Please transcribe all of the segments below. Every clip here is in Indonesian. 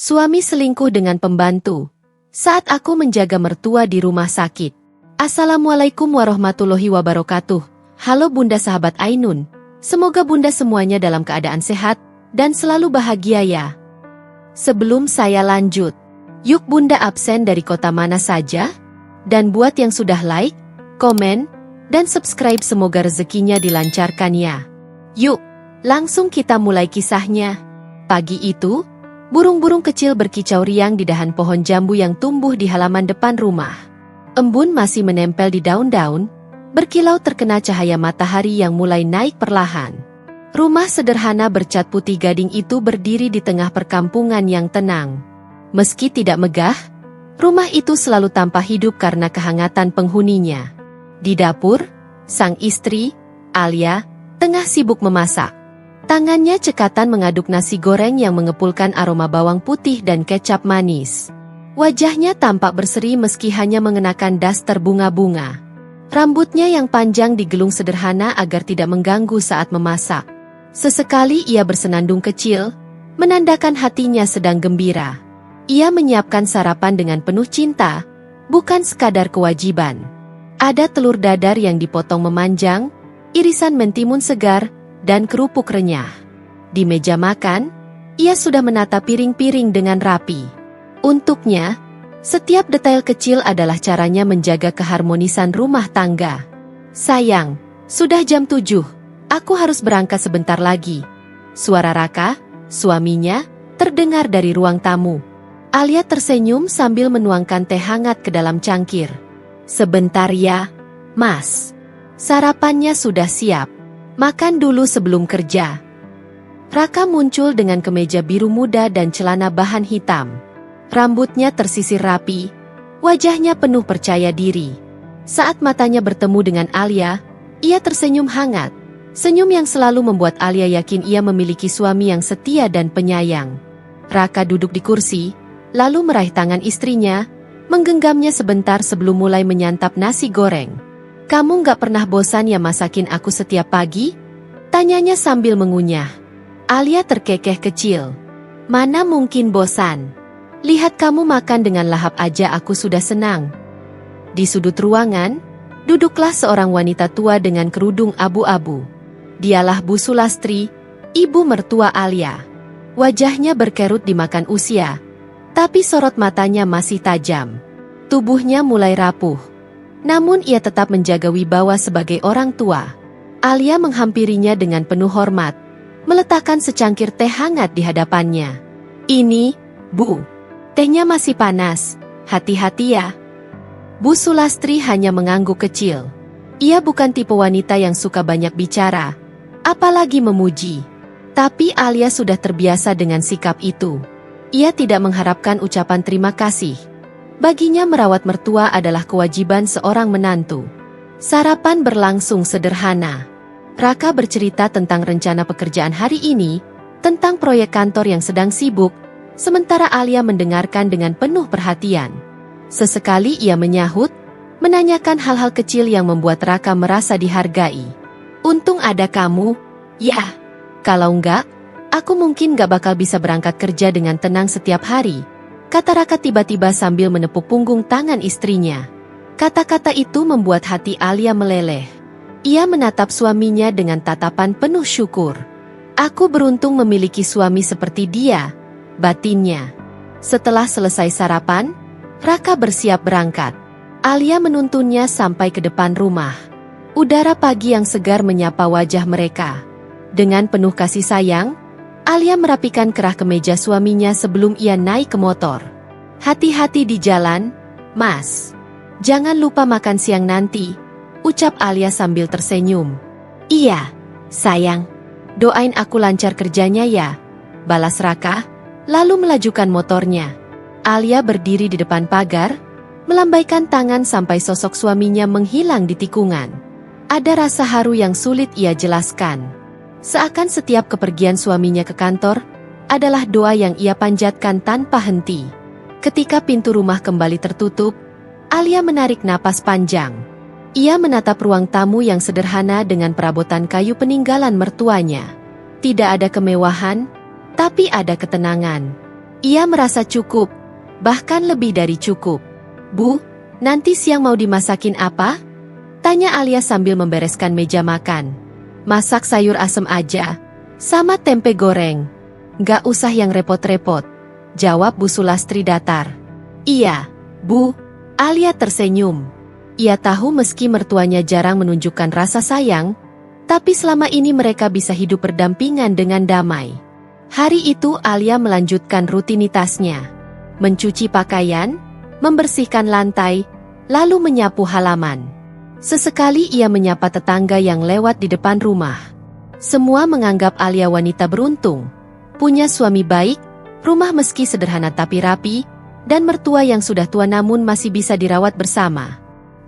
Suami selingkuh dengan pembantu. Saat aku menjaga mertua di rumah sakit. Assalamualaikum warahmatullahi wabarakatuh. Halo Bunda sahabat Ainun. Semoga Bunda semuanya dalam keadaan sehat dan selalu bahagia ya. Sebelum saya lanjut, yuk Bunda absen dari kota mana saja? Dan buat yang sudah like, komen, dan subscribe semoga rezekinya dilancarkan ya. Yuk, langsung kita mulai kisahnya. Pagi itu, burung-burung kecil berkicau riang di dahan pohon jambu yang tumbuh di halaman depan rumah. Embun masih menempel di daun-daun, berkilau terkena cahaya matahari yang mulai naik perlahan. Rumah sederhana bercat putih gading itu berdiri di tengah perkampungan yang tenang. Meski tidak megah, rumah itu selalu tampak hidup karena kehangatan penghuninya. Di dapur, sang istri, Alia, tengah sibuk memasak. Tangannya cekatan mengaduk nasi goreng yang mengepulkan aroma bawang putih dan kecap manis. Wajahnya tampak berseri meski hanya mengenakan daster bunga-bunga. Rambutnya yang panjang digelung sederhana agar tidak mengganggu saat memasak. Sesekali ia bersenandung kecil, menandakan hatinya sedang gembira. Ia menyiapkan sarapan dengan penuh cinta, bukan sekadar kewajiban. Ada telur dadar yang dipotong memanjang, irisan mentimun segar, dan kerupuk renyah. Di meja makan, ia sudah menata piring-piring dengan rapi. Untuknya, setiap detail kecil adalah caranya menjaga keharmonisan rumah tangga. Sayang, sudah jam 7, aku harus berangkat sebentar lagi. Suara Raka, suaminya, terdengar dari ruang tamu. Alia tersenyum sambil menuangkan teh hangat ke dalam cangkir. Sebentar ya, Mas. Sarapannya sudah siap. Makan dulu sebelum kerja. Raka muncul dengan kemeja biru muda dan celana bahan hitam. Rambutnya tersisir rapi, wajahnya penuh percaya diri. Saat matanya bertemu dengan Alia, ia tersenyum hangat. Senyum yang selalu membuat Alia yakin ia memiliki suami yang setia dan penyayang. Raka duduk di kursi, lalu meraih tangan istrinya, menggenggamnya sebentar sebelum mulai menyantap nasi goreng. Kamu gak pernah bosan ya masakin aku setiap pagi? Tanyanya sambil mengunyah. Alia terkekeh kecil. Mana mungkin bosan? Lihat kamu makan dengan lahap aja aku sudah senang. Di sudut ruangan, duduklah seorang wanita tua dengan kerudung abu-abu. Dialah Bu Sulastri, ibu mertua Alia. Wajahnya berkerut dimakan usia, tapi sorot matanya masih tajam. Tubuhnya mulai rapuh. Namun ia tetap menjaga wibawa sebagai orang tua. Alia menghampirinya dengan penuh hormat, meletakkan secangkir teh hangat di hadapannya. Ini, Bu, tehnya masih panas, hati-hati ya. Bu Sulastri hanya mengangguk kecil. Ia bukan tipe wanita yang suka banyak bicara, apalagi memuji. Tapi Alia sudah terbiasa dengan sikap itu. Ia tidak mengharapkan ucapan terima kasih. Baginya merawat mertua adalah kewajiban seorang menantu. Sarapan berlangsung sederhana. Raka bercerita tentang rencana pekerjaan hari ini, tentang proyek kantor yang sedang sibuk, sementara Alia mendengarkan dengan penuh perhatian. Sesekali ia menyahut, menanyakan hal-hal kecil yang membuat Raka merasa dihargai. Untung ada kamu, ya. Kalau enggak, aku mungkin gak bakal bisa berangkat kerja dengan tenang setiap hari. Kata Raka tiba-tiba sambil menepuk punggung tangan istrinya. Kata-kata itu membuat hati Alia meleleh. Ia menatap suaminya dengan tatapan penuh syukur. Aku beruntung memiliki suami seperti dia, batinnya. Setelah selesai sarapan, Raka bersiap berangkat. Alia menuntunnya sampai ke depan rumah. Udara pagi yang segar menyapa wajah mereka. Dengan penuh kasih sayang, Alia merapikan kerah kemeja suaminya sebelum ia naik ke motor. Hati-hati di jalan, Mas. Jangan lupa makan siang nanti, ucap Alia sambil tersenyum. Iya, sayang. Doain aku lancar kerjanya ya, balas Raka, lalu melajukan motornya. Alia berdiri di depan pagar, melambaikan tangan sampai sosok suaminya menghilang di tikungan. Ada rasa haru yang sulit ia jelaskan. Seakan setiap kepergian suaminya ke kantor adalah doa yang ia panjatkan tanpa henti. Ketika pintu rumah kembali tertutup, Alia menarik napas panjang. Ia menatap ruang tamu yang sederhana dengan perabotan kayu peninggalan mertuanya. Tidak ada kemewahan, tapi ada ketenangan. Ia merasa cukup, bahkan lebih dari cukup. Bu, nanti siang mau dimasakin apa? Tanya Alia sambil membereskan meja makan. Masak sayur asem aja, sama tempe goreng. Gak usah yang repot-repot, jawab Bu Sulastri datar. Iya, Bu. Alia tersenyum. Ia tahu meski mertuanya jarang menunjukkan rasa sayang, tapi selama ini mereka bisa hidup berdampingan dengan damai. Hari itu Alia melanjutkan rutinitasnya. Mencuci pakaian, membersihkan lantai, lalu menyapu halaman. Sesekali ia menyapa tetangga yang lewat di depan rumah. Semua menganggap Alia wanita beruntung. Punya suami baik, rumah meski sederhana tapi rapi, dan mertua yang sudah tua namun masih bisa dirawat bersama.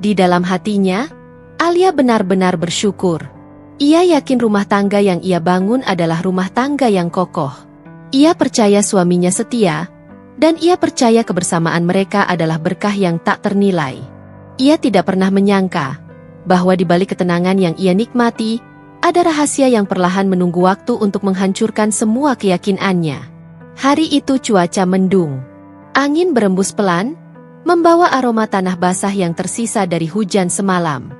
Di dalam hatinya, Alia benar-benar bersyukur. Ia yakin rumah tangga yang ia bangun adalah rumah tangga yang kokoh. Ia percaya suaminya setia, dan ia percaya kebersamaan mereka adalah berkah yang tak ternilai. Ia tidak pernah menyangka bahwa di balik ketenangan yang ia nikmati, ada rahasia yang perlahan menunggu waktu untuk menghancurkan semua keyakinannya. Hari itu cuaca mendung. Angin berembus pelan, membawa aroma tanah basah yang tersisa dari hujan semalam.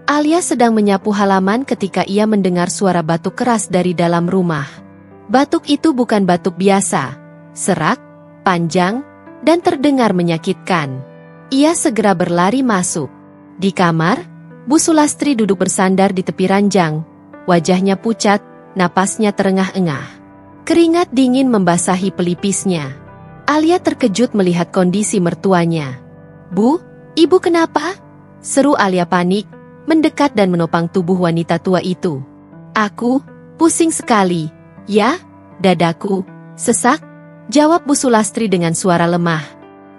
Alia sedang menyapu halaman ketika ia mendengar suara batuk keras dari dalam rumah. Batuk itu bukan batuk biasa, serak, panjang, dan terdengar menyakitkan. Ia segera berlari masuk. Di kamar, Bu Sulastri duduk bersandar di tepi ranjang. Wajahnya pucat, napasnya terengah-engah. Keringat dingin membasahi pelipisnya. Alia terkejut melihat kondisi mertuanya. Bu, ibu kenapa? Seru Alia panik, mendekat dan menopang tubuh wanita tua itu. Aku, pusing sekali. Ya, dadaku, sesak, jawab Bu Sulastri dengan suara lemah.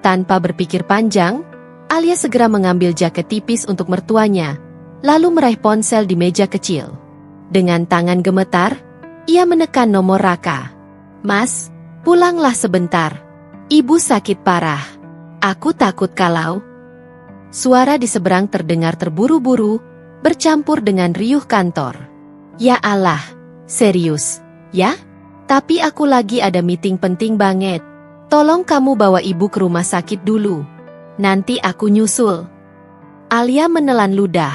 Tanpa berpikir panjang, Alia segera mengambil jaket tipis untuk mertuanya, lalu meraih ponsel di meja kecil. Dengan tangan gemetar, ia menekan nomor Raka. Mas, pulanglah sebentar. Ibu sakit parah. Aku takut kalau... Suara di seberang terdengar terburu-buru, bercampur dengan riuh kantor. Ya Allah, serius, ya? Tapi aku lagi ada meeting penting banget. Tolong kamu bawa ibu ke rumah sakit dulu. Nanti aku nyusul. Alia menelan ludah.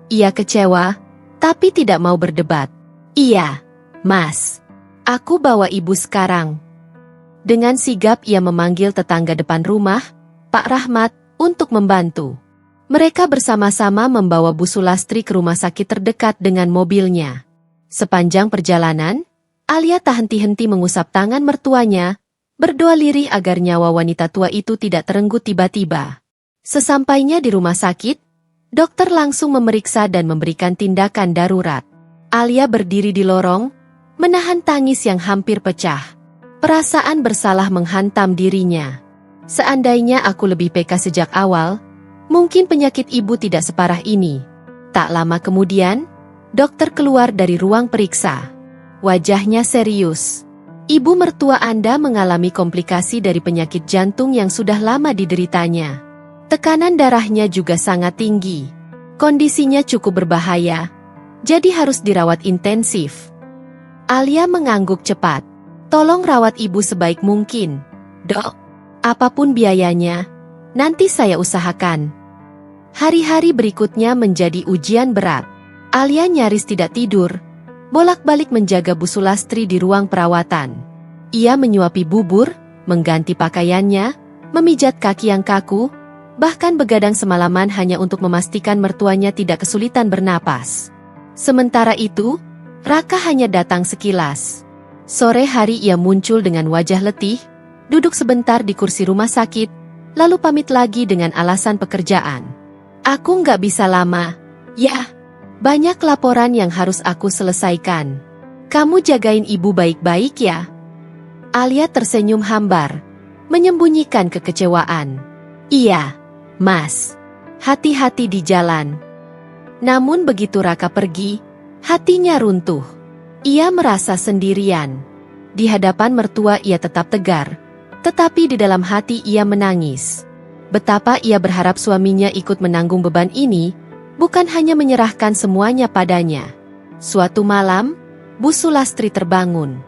Ia kecewa, tapi tidak mau berdebat. Iya, Mas. Aku bawa ibu sekarang. Dengan sigap ia memanggil tetangga depan rumah, Pak Rahmat, untuk membantu. Mereka bersama-sama membawa Bu Sulastri ke rumah sakit terdekat dengan mobilnya. Sepanjang perjalanan, Alia tak henti-henti mengusap tangan mertuanya, berdoa lirih agar nyawa wanita tua itu tidak terenggut tiba-tiba. Sesampainya di rumah sakit, dokter langsung memeriksa dan memberikan tindakan darurat. Alia berdiri di lorong, menahan tangis yang hampir pecah. Perasaan bersalah menghantam dirinya. Seandainya aku lebih peka sejak awal, mungkin penyakit ibu tidak separah ini. Tak lama kemudian, dokter keluar dari ruang periksa. Wajahnya serius. Ibu mertua Anda mengalami komplikasi dari penyakit jantung yang sudah lama dideritanya. Tekanan darahnya juga sangat tinggi. Kondisinya cukup berbahaya, jadi harus dirawat intensif. Alia mengangguk cepat. Tolong rawat ibu sebaik mungkin, Dok. Apapun biayanya, nanti saya usahakan. Hari-hari berikutnya menjadi ujian berat. Alia nyaris tidak tidur, bolak-balik menjaga Bu Sulastri di ruang perawatan. Ia menyuapi bubur, mengganti pakaiannya, memijat kaki yang kaku, bahkan begadang semalaman hanya untuk memastikan mertuanya tidak kesulitan bernapas. Sementara itu, Raka hanya datang sekilas. Sore hari ia muncul dengan wajah letih, duduk sebentar di kursi rumah sakit, lalu pamit lagi dengan alasan pekerjaan. Aku nggak bisa lama. Ya, banyak laporan yang harus aku selesaikan. Kamu jagain ibu baik-baik ya. Alia tersenyum hambar, menyembunyikan kekecewaan. Iya, Mas. Hati-hati di jalan. Namun begitu Raka pergi, hatinya runtuh. Ia merasa sendirian. Di hadapan mertua ia tetap tegar, tetapi di dalam hati ia menangis. Betapa ia berharap suaminya ikut menanggung beban ini, bukan hanya menyerahkan semuanya padanya. Suatu malam, Bu Sulastri terbangun.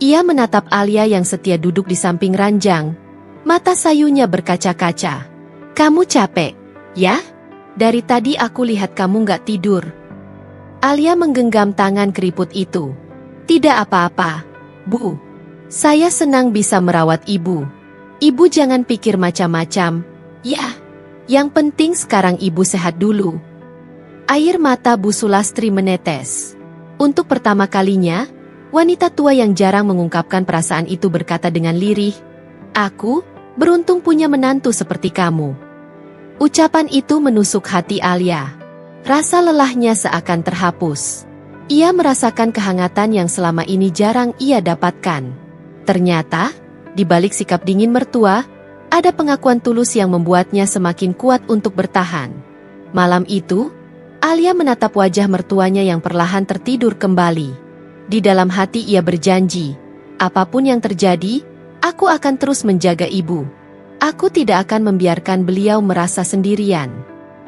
Ia menatap Alia yang setia duduk di samping ranjang. Mata sayunya berkaca-kaca. Kamu capek, ya? Dari tadi aku lihat kamu nggak tidur. Alia menggenggam tangan keriput itu. Tidak apa-apa, Bu. Saya senang bisa merawat ibu. Ibu jangan pikir macam-macam, ya. Yang penting sekarang ibu sehat dulu. Air mata Bu Sulastri menetes. Untuk pertama kalinya, wanita tua yang jarang mengungkapkan perasaan itu berkata dengan lirih, "Aku beruntung punya menantu seperti kamu." Ucapan itu menusuk hati Alia. Rasa lelahnya seakan terhapus. Ia merasakan kehangatan yang selama ini jarang ia dapatkan. Ternyata, di balik sikap dingin mertua, ada pengakuan tulus yang membuatnya semakin kuat untuk bertahan. Malam itu, Alia menatap wajah mertuanya yang perlahan tertidur kembali. Di dalam hati ia berjanji, apapun yang terjadi, aku akan terus menjaga ibu. Aku tidak akan membiarkan beliau merasa sendirian.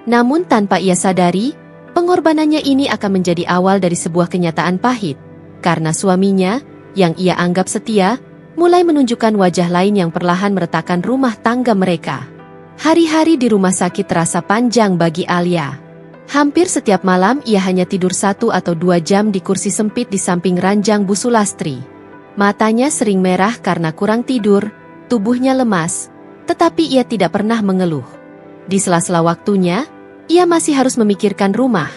Namun tanpa ia sadari, pengorbanannya ini akan menjadi awal dari sebuah kenyataan pahit. Karena suaminya, yang ia anggap setia, mulai menunjukkan wajah lain yang perlahan meretakkan rumah tangga mereka. Hari-hari di rumah sakit terasa panjang bagi Alia. Hampir setiap malam ia hanya tidur 1 atau 2 jam di kursi sempit di samping ranjang Bu Sulastri. Matanya sering merah karena kurang tidur, tubuhnya lemas, tetapi ia tidak pernah mengeluh. Di sela-sela waktunya, ia masih harus memikirkan rumah,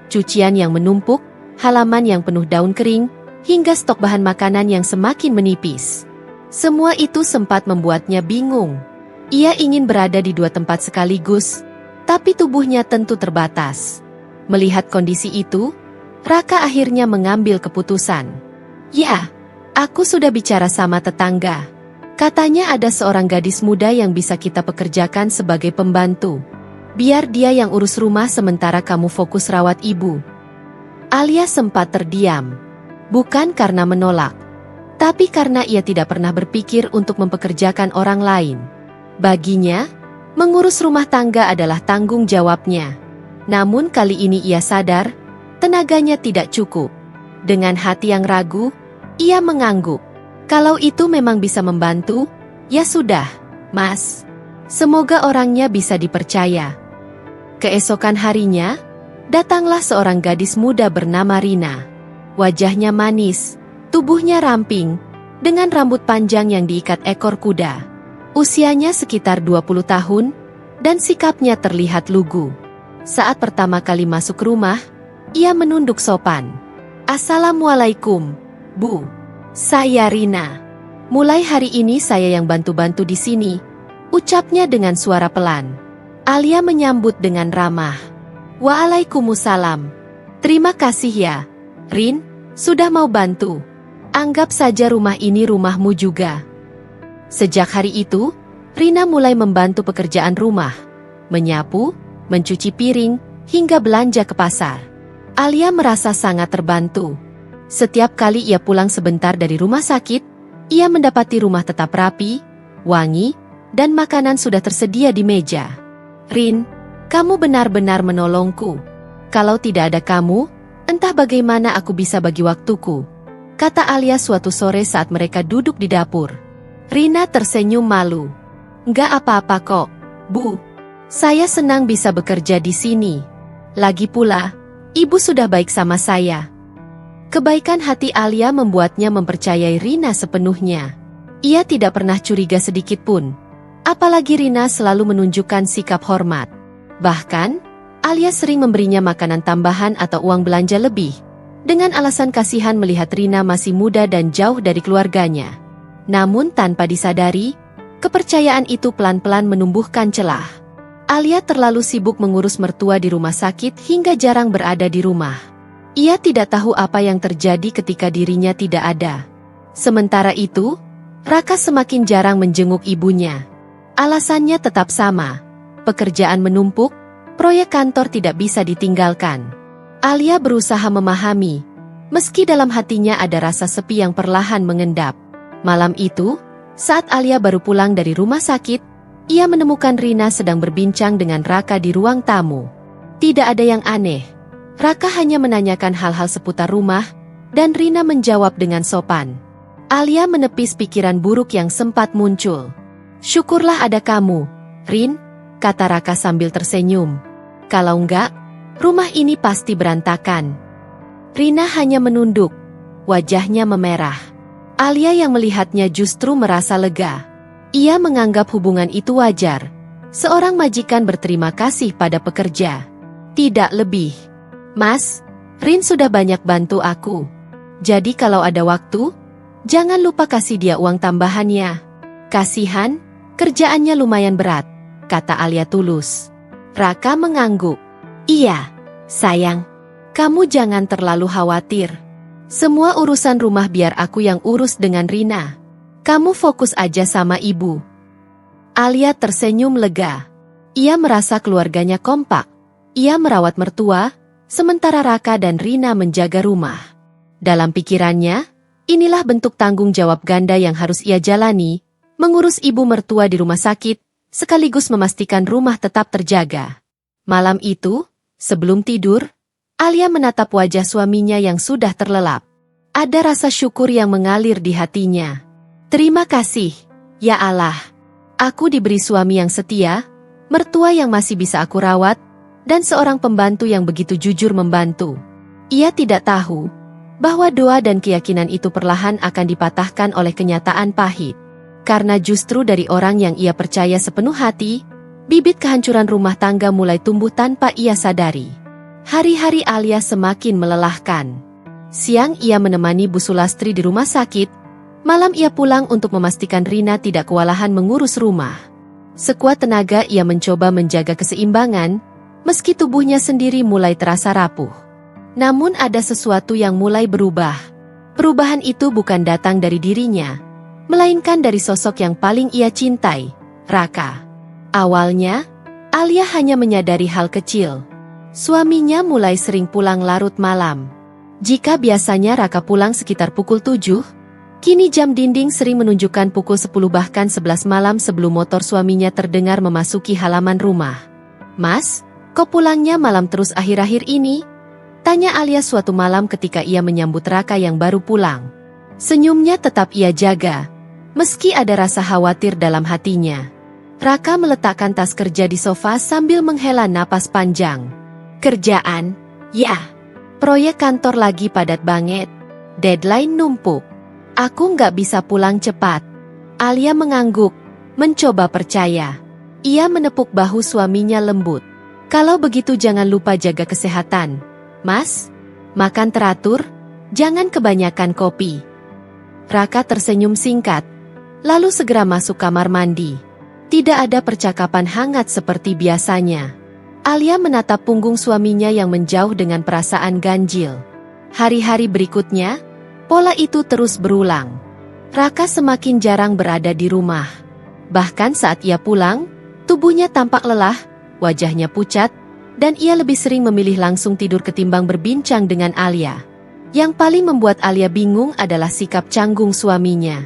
cucian yang menumpuk, halaman yang penuh daun kering, hingga stok bahan makanan yang semakin menipis. Semua itu sempat membuatnya bingung. Ia ingin berada di 2 tempat sekaligus, tapi tubuhnya tentu terbatas. Melihat kondisi itu, Raka akhirnya mengambil keputusan. Ya, aku sudah bicara sama tetangga. Katanya ada seorang gadis muda yang bisa kita pekerjakan sebagai pembantu. Biar dia yang urus rumah sementara kamu fokus rawat ibu. Alia sempat terdiam. Bukan karena menolak, tapi karena ia tidak pernah berpikir untuk mempekerjakan orang lain. Baginya, mengurus rumah tangga adalah tanggung jawabnya. Namun kali ini ia sadar, tenaganya tidak cukup. Dengan hati yang ragu, ia mengangguk. Kalau itu memang bisa membantu, ya sudah, Mas. Semoga orangnya bisa dipercaya. Keesokan harinya, datanglah seorang gadis muda bernama Rina. Wajahnya manis, tubuhnya ramping, dengan rambut panjang yang diikat ekor kuda. Usianya sekitar 20 tahun, dan sikapnya terlihat lugu. Saat pertama kali masuk rumah, ia menunduk sopan. Assalamualaikum, Bu. Saya Rina. Mulai hari ini saya yang bantu-bantu di sini, ucapnya dengan suara pelan. Alia menyambut dengan ramah. Waalaikumsalam. Terima kasih ya, Rin, sudah mau bantu. Anggap saja rumah ini rumahmu juga. Sejak hari itu, Rina mulai membantu pekerjaan rumah, menyapu, mencuci piring, hingga belanja ke pasar. Alia merasa sangat terbantu. Setiap kali ia pulang sebentar dari rumah sakit, ia mendapati rumah tetap rapi, wangi, dan makanan sudah tersedia di meja. Rin, kamu benar-benar menolongku. Kalau tidak ada kamu, entah bagaimana aku bisa bagi waktuku, kata Alia suatu sore saat mereka duduk di dapur. Rina tersenyum malu. Nggak apa-apa kok, Bu. Saya senang bisa bekerja di sini. Lagi pula, Ibu sudah baik sama saya. Kebaikan hati Alia membuatnya mempercayai Rina sepenuhnya. Ia tidak pernah curiga sedikit pun. Apalagi Rina selalu menunjukkan sikap hormat. Bahkan, Alia sering memberinya makanan tambahan atau uang belanja lebih, dengan alasan kasihan melihat Rina masih muda dan jauh dari keluarganya. Namun tanpa disadari, kepercayaan itu pelan-pelan menumbuhkan celah. Alia terlalu sibuk mengurus mertua di rumah sakit hingga jarang berada di rumah. Ia tidak tahu apa yang terjadi ketika dirinya tidak ada. Sementara itu, Raka semakin jarang menjenguk ibunya. Alasannya tetap sama. Pekerjaan menumpuk, proyek kantor tidak bisa ditinggalkan. Alia berusaha memahami, meski dalam hatinya ada rasa sepi yang perlahan mengendap. Malam itu, saat Alia baru pulang dari rumah sakit, ia menemukan Rina sedang berbincang dengan Raka di ruang tamu. Tidak ada yang aneh. Raka hanya menanyakan hal-hal seputar rumah, dan Rina menjawab dengan sopan. Alia menepis pikiran buruk yang sempat muncul. Syukurlah ada kamu, Rin, kata Raka sambil tersenyum. Kalau enggak, rumah ini pasti berantakan. Rina hanya menunduk, wajahnya memerah. Alia yang melihatnya justru merasa lega. Ia menganggap hubungan itu wajar. Seorang majikan berterima kasih pada pekerja. Tidak lebih. Mas, Rin sudah banyak bantu aku. Jadi kalau ada waktu, jangan lupa kasih dia uang tambahannya. Kasihan, kerjaannya lumayan berat, kata Alia tulus. Raka mengangguk. Iya, sayang. Kamu jangan terlalu khawatir. Semua urusan rumah biar aku yang urus dengan Rina. Kamu fokus aja sama ibu. Alia tersenyum lega. Ia merasa keluarganya kompak. Ia merawat mertua, sementara Raka dan Rina menjaga rumah. Dalam pikirannya, inilah bentuk tanggung jawab ganda yang harus ia jalani, mengurus ibu mertua di rumah sakit, sekaligus memastikan rumah tetap terjaga. Malam itu, sebelum tidur, Alia menatap wajah suaminya yang sudah terlelap. Ada rasa syukur yang mengalir di hatinya. Terima kasih, ya Allah. Aku diberi suami yang setia, mertua yang masih bisa aku rawat, dan seorang pembantu yang begitu jujur membantu. Ia tidak tahu bahwa doa dan keyakinan itu perlahan akan dipatahkan oleh kenyataan pahit. Karena justru dari orang yang ia percaya sepenuh hati, bibit kehancuran rumah tangga mulai tumbuh tanpa ia sadari. Hari-hari Alia semakin melelahkan. Siang ia menemani Bu Sulastri di rumah sakit, malam ia pulang untuk memastikan Rina tidak kewalahan mengurus rumah. Sekuat tenaga ia mencoba menjaga keseimbangan, meski tubuhnya sendiri mulai terasa rapuh. Namun ada sesuatu yang mulai berubah. Perubahan itu bukan datang dari dirinya, melainkan dari sosok yang paling ia cintai, Raka. Awalnya, Alia hanya menyadari hal kecil. Suaminya mulai sering pulang larut malam. Jika biasanya Raka pulang sekitar pukul 7, kini jam dinding sering menunjukkan pukul 10 bahkan 11 malam sebelum motor suaminya terdengar memasuki halaman rumah. Mas, kok pulangnya malam terus akhir-akhir ini? Tanya Alia suatu malam ketika ia menyambut Raka yang baru pulang. Senyumnya tetap ia jaga, meski ada rasa khawatir dalam hatinya. Raka meletakkan tas kerja di sofa sambil menghela napas panjang. Kerjaan? Ya. Proyek kantor lagi padat banget. Deadline numpuk. Aku nggak bisa pulang cepat. Alia mengangguk, mencoba percaya. Ia menepuk bahu suaminya lembut. Kalau begitu jangan lupa jaga kesehatan. Mas, makan teratur, jangan kebanyakan kopi. Raka tersenyum singkat, lalu segera masuk kamar mandi. Tidak ada percakapan hangat seperti biasanya. Alia menatap punggung suaminya yang menjauh dengan perasaan ganjil. Hari-hari berikutnya, pola itu terus berulang. Raka semakin jarang berada di rumah. Bahkan saat ia pulang, tubuhnya tampak lelah, wajahnya pucat, dan ia lebih sering memilih langsung tidur ketimbang berbincang dengan Alia. Yang paling membuat Alia bingung adalah sikap canggung suaminya.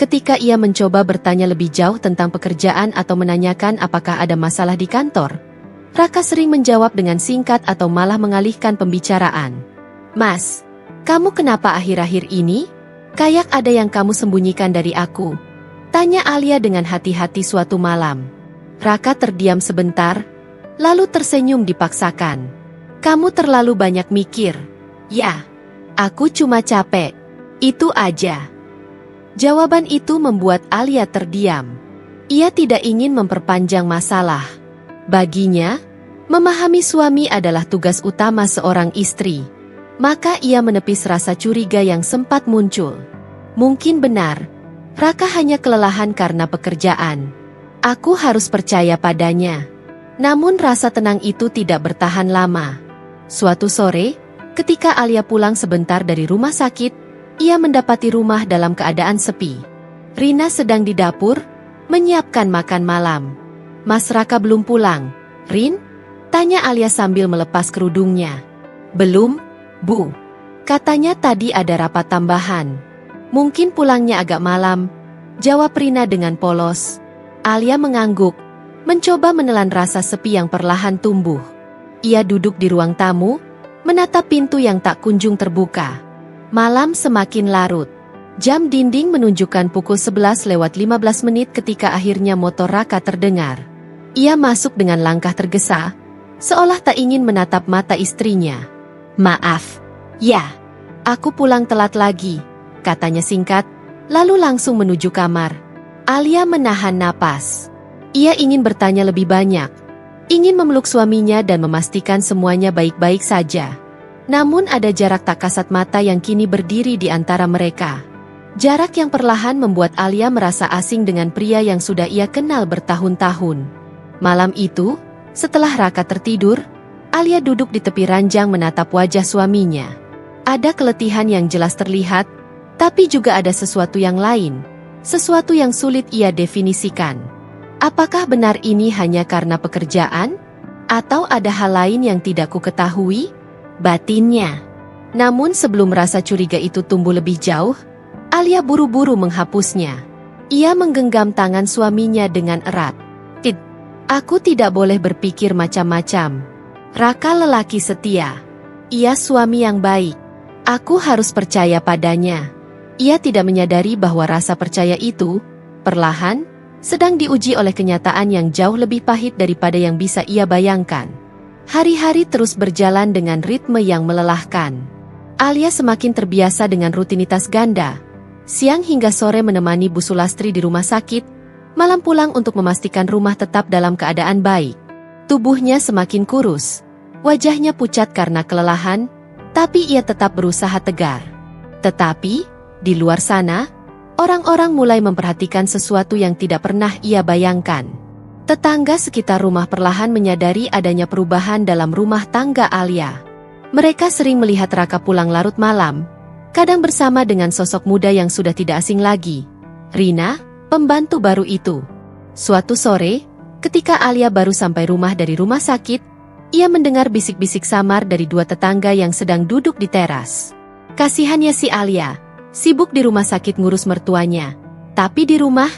Ketika ia mencoba bertanya lebih jauh tentang pekerjaan atau menanyakan apakah ada masalah di kantor, Raka sering menjawab dengan singkat atau malah mengalihkan pembicaraan. Mas, kamu kenapa akhir-akhir ini? Kayak ada yang kamu sembunyikan dari aku. Tanya Alia dengan hati-hati suatu malam. Raka terdiam sebentar, lalu tersenyum dipaksakan. Kamu terlalu banyak mikir. Ya, aku cuma capek. Itu aja. Jawaban itu membuat Alia terdiam. Ia tidak ingin memperpanjang masalah. Baginya, memahami suami adalah tugas utama seorang istri. Maka ia menepis rasa curiga yang sempat muncul. Mungkin benar, Raka hanya kelelahan karena pekerjaan. Aku harus percaya padanya. Namun rasa tenang itu tidak bertahan lama. Suatu sore, ketika Alia pulang sebentar dari rumah sakit, ia mendapati rumah dalam keadaan sepi. Rina sedang di dapur, menyiapkan makan malam. Mas Raka belum pulang, Rin? Tanya Alia sambil melepas kerudungnya. Belum, Bu. Katanya tadi ada rapat tambahan. Mungkin pulangnya agak malam, jawab Rina dengan polos. Alia mengangguk, mencoba menelan rasa sepi yang perlahan tumbuh. Ia duduk di ruang tamu, menatap pintu yang tak kunjung terbuka. Malam semakin larut. Jam dinding menunjukkan pukul 11:15 ketika akhirnya motor Raka terdengar. Ia masuk dengan langkah tergesa, seolah tak ingin menatap mata istrinya. "Maaf. Ya, aku pulang telat lagi," katanya singkat, lalu langsung menuju kamar. Alia menahan napas. Ia ingin bertanya lebih banyak, ingin memeluk suaminya dan memastikan semuanya baik-baik saja. Namun ada jarak tak kasat mata yang kini berdiri di antara mereka. Jarak yang perlahan membuat Alia merasa asing dengan pria yang sudah ia kenal bertahun-tahun. Malam itu, setelah Raka tertidur, Alia duduk di tepi ranjang menatap wajah suaminya. Ada keletihan yang jelas terlihat, tapi juga ada sesuatu yang lain, sesuatu yang sulit ia definisikan. Apakah benar ini hanya karena pekerjaan? Atau ada hal lain yang tidak ku ketahui? Batinnya. Namun sebelum rasa curiga itu tumbuh lebih jauh, Alia buru-buru menghapusnya. Ia menggenggam tangan suaminya dengan erat. Aku tidak boleh berpikir macam-macam. Raka lelaki setia. Ia suami yang baik. Aku harus percaya padanya. Ia tidak menyadari bahwa rasa percaya itu, perlahan, sedang diuji oleh kenyataan yang jauh lebih pahit daripada yang bisa ia bayangkan. Hari-hari terus berjalan dengan ritme yang melelahkan. Alia semakin terbiasa dengan rutinitas ganda. Siang hingga sore menemani Bu Sulastri di rumah sakit, malam pulang untuk memastikan rumah tetap dalam keadaan baik. Tubuhnya semakin kurus, wajahnya pucat karena kelelahan, tapi ia tetap berusaha tegar. Tetapi, di luar sana, orang-orang mulai memperhatikan sesuatu yang tidak pernah ia bayangkan. Tetangga sekitar rumah perlahan menyadari adanya perubahan dalam rumah tangga Alia. Mereka sering melihat Raka pulang larut malam, kadang bersama dengan sosok muda yang sudah tidak asing lagi, Rina, pembantu baru itu. Suatu sore, ketika Alia baru sampai rumah dari rumah sakit, ia mendengar bisik-bisik samar dari dua tetangga yang sedang duduk di teras. Kasihannya si Alia, sibuk di rumah sakit ngurus mertuanya. Tapi di rumah,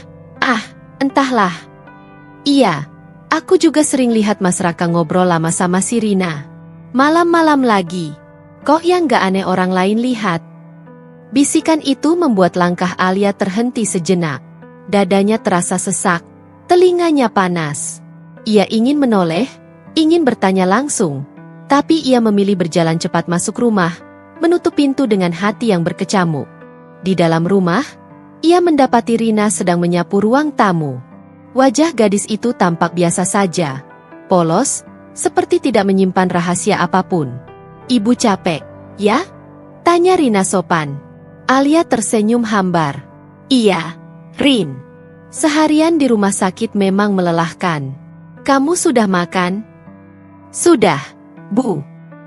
entahlah. Iya, aku juga sering lihat Mas Raka ngobrol lama sama si Rina. Malam-malam lagi. Kok yang gak aneh orang lain lihat? Bisikan itu membuat langkah Alia terhenti sejenak. Dadanya terasa sesak, telinganya panas. Ia ingin menoleh, ingin bertanya langsung, tapi ia memilih berjalan cepat masuk rumah, menutup pintu dengan hati yang berkecamuk. Di dalam rumah, ia mendapati Rina sedang menyapu ruang tamu. Wajah gadis itu tampak biasa saja, polos, seperti tidak menyimpan rahasia apapun. "Ibu capek, ya?" tanya Rina sopan. Alia tersenyum hambar. "Iya, Rin. Seharian di rumah sakit memang melelahkan. Kamu sudah makan?" "Sudah, Bu.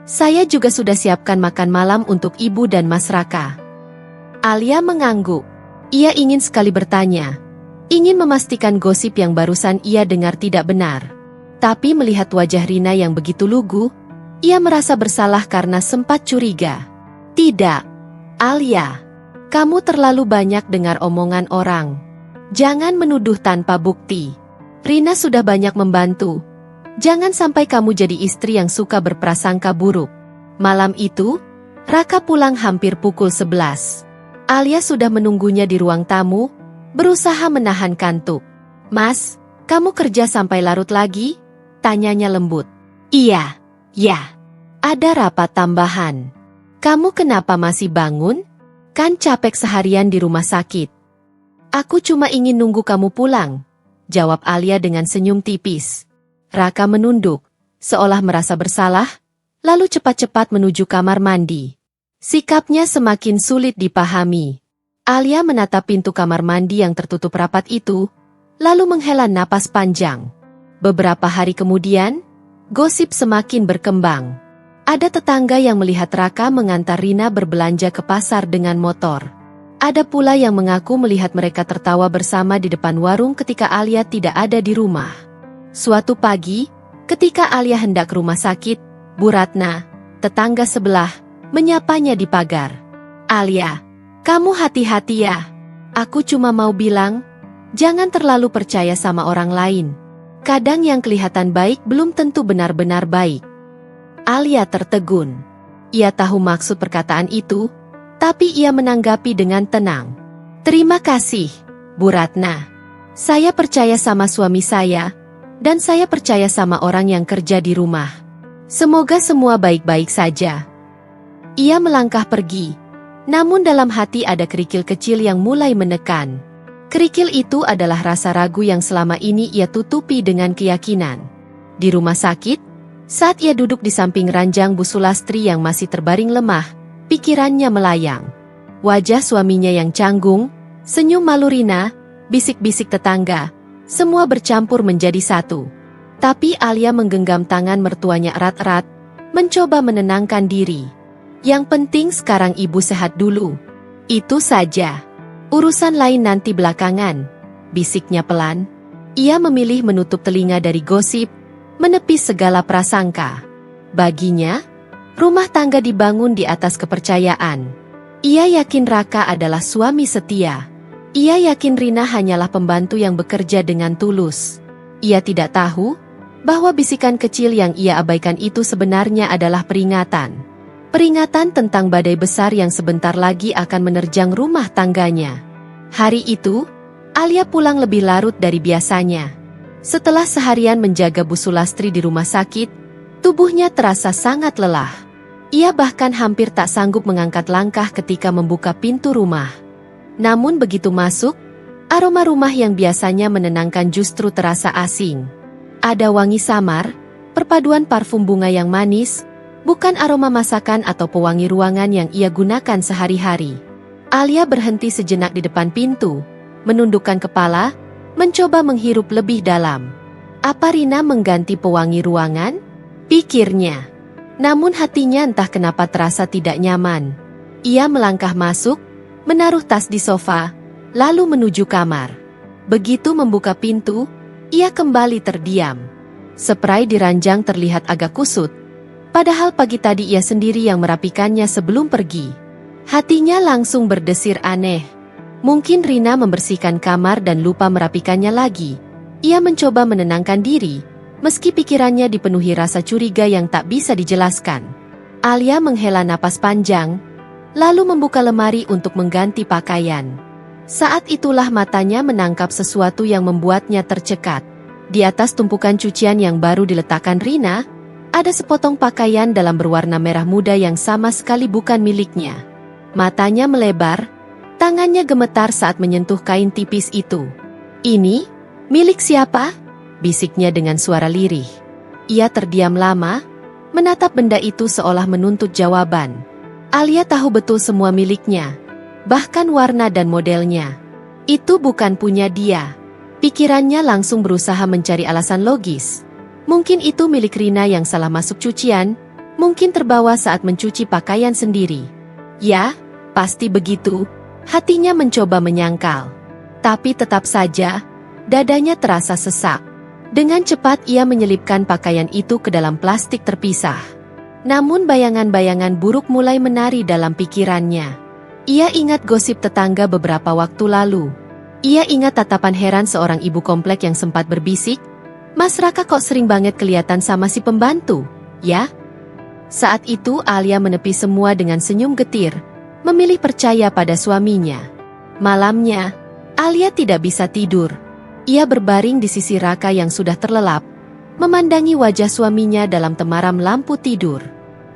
Saya juga sudah siapkan makan malam untuk Ibu dan Mas Raka." Alia mengangguk. Ia ingin sekali bertanya, ingin memastikan gosip yang barusan ia dengar tidak benar. Tapi melihat wajah Rina yang begitu lugu, ia merasa bersalah karena sempat curiga. "Tidak, Alia. Kamu terlalu banyak dengar omongan orang. Jangan menuduh tanpa bukti. Rina sudah banyak membantu. Jangan sampai kamu jadi istri yang suka berprasangka buruk." Malam itu, Raka pulang hampir pukul 11. Alia sudah menunggunya di ruang tamu, berusaha menahan kantuk. "Mas, kamu kerja sampai larut lagi?" tanyanya lembut. "Iya, ya. Ada rapat tambahan." "Kamu kenapa masih bangun? Kan capek seharian di rumah sakit." "Aku cuma ingin nunggu kamu pulang," jawab Alia dengan senyum tipis. Raka menunduk, seolah merasa bersalah, lalu cepat-cepat menuju kamar mandi. Sikapnya semakin sulit dipahami. Alia menatap pintu kamar mandi yang tertutup rapat itu, lalu menghela napas panjang. Beberapa hari kemudian, gosip semakin berkembang. Ada tetangga yang melihat Raka mengantar Rina berbelanja ke pasar dengan motor. Ada pula yang mengaku melihat mereka tertawa bersama di depan warung ketika Alia tidak ada di rumah. Suatu pagi, ketika Alia hendak ke rumah sakit, Bu Ratna, tetangga sebelah, menyapanya di pagar. "Alia, kamu hati-hati ya. Aku cuma mau bilang, jangan terlalu percaya sama orang lain. Kadang yang kelihatan baik belum tentu benar-benar baik." Alia tertegun. Ia tahu maksud perkataan itu, tapi ia menanggapi dengan tenang. Terima kasih, Bu Ratna. Saya percaya sama suami saya, dan saya percaya sama orang yang kerja di rumah. Semoga semua baik-baik saja. Ia melangkah pergi, namun dalam hati ada kerikil kecil yang mulai menekan. Kerikil itu adalah rasa ragu yang selama ini ia tutupi dengan keyakinan. Di rumah sakit, saat ia duduk di samping ranjang Bu Sulastri yang masih terbaring lemah, pikirannya melayang. Wajah suaminya yang canggung, senyum malu Rina, bisik-bisik tetangga, semua bercampur menjadi satu. Tapi Alia menggenggam tangan mertuanya erat-erat, mencoba menenangkan diri. Yang penting sekarang ibu sehat dulu. Itu saja. Urusan lain nanti belakangan, bisiknya pelan. Ia memilih menutup telinga dari gosip, menepis segala prasangka. Baginya, rumah tangga dibangun di atas kepercayaan. Ia yakin Raka adalah suami setia. Ia yakin Rina hanyalah pembantu yang bekerja dengan tulus. Ia tidak tahu bahwa bisikan kecil yang ia abaikan itu sebenarnya adalah peringatan. Peringatan tentang badai besar yang sebentar lagi akan menerjang rumah tangganya. Hari itu, Alia pulang lebih larut dari biasanya. Setelah seharian menjaga Bu Sulastri di rumah sakit, tubuhnya terasa sangat lelah. Ia bahkan hampir tak sanggup mengangkat langkah ketika membuka pintu rumah. Namun begitu masuk, aroma rumah yang biasanya menenangkan justru terasa asing. Ada wangi samar, perpaduan parfum bunga yang manis, bukan aroma masakan atau pewangi ruangan yang ia gunakan sehari-hari. Alia berhenti sejenak di depan pintu, menundukkan kepala, mencoba menghirup lebih dalam. Apa Rina mengganti pewangi ruangan? Pikirnya. Namun hatinya entah kenapa terasa tidak nyaman. Ia melangkah masuk, menaruh tas di sofa, lalu menuju kamar. Begitu membuka pintu, ia kembali terdiam. Spray di ranjang terlihat agak kusut, padahal pagi tadi ia sendiri yang merapikannya sebelum pergi. Hatinya langsung berdesir aneh. Mungkin Rina membersihkan kamar dan lupa merapikannya lagi. Ia mencoba menenangkan diri, meski pikirannya dipenuhi rasa curiga yang tak bisa dijelaskan. Alia menghela napas panjang, lalu membuka lemari untuk mengganti pakaian. Saat itulah matanya menangkap sesuatu yang membuatnya tercekat. Di atas tumpukan cucian yang baru diletakkan Rina, ada sepotong pakaian dalam berwarna merah muda yang sama sekali bukan miliknya. Matanya melebar, tangannya gemetar saat menyentuh kain tipis itu. "Ini, milik siapa?" bisiknya dengan suara lirih. Ia terdiam lama, menatap benda itu seolah menuntut jawaban. Alia tahu betul semua miliknya, bahkan warna dan modelnya. Itu bukan punya dia. Pikirannya langsung berusaha mencari alasan logis. Mungkin itu milik Rina yang salah masuk cucian, mungkin terbawa saat mencuci pakaian sendiri. Ya, pasti begitu. Hatinya mencoba menyangkal. Tapi tetap saja, dadanya terasa sesak. Dengan cepat ia menyelipkan pakaian itu ke dalam plastik terpisah. Namun bayangan-bayangan buruk mulai menari dalam pikirannya. Ia ingat gosip tetangga beberapa waktu lalu. Ia ingat tatapan heran seorang ibu komplek yang sempat berbisik, "Mas Raka kok sering banget kelihatan sama si pembantu, ya?" Saat itu Alia menepi semua dengan senyum getir, memilih percaya pada suaminya. Malamnya, Alia tidak bisa tidur. Ia berbaring di sisi Raka yang sudah terlelap, memandangi wajah suaminya dalam temaram lampu tidur.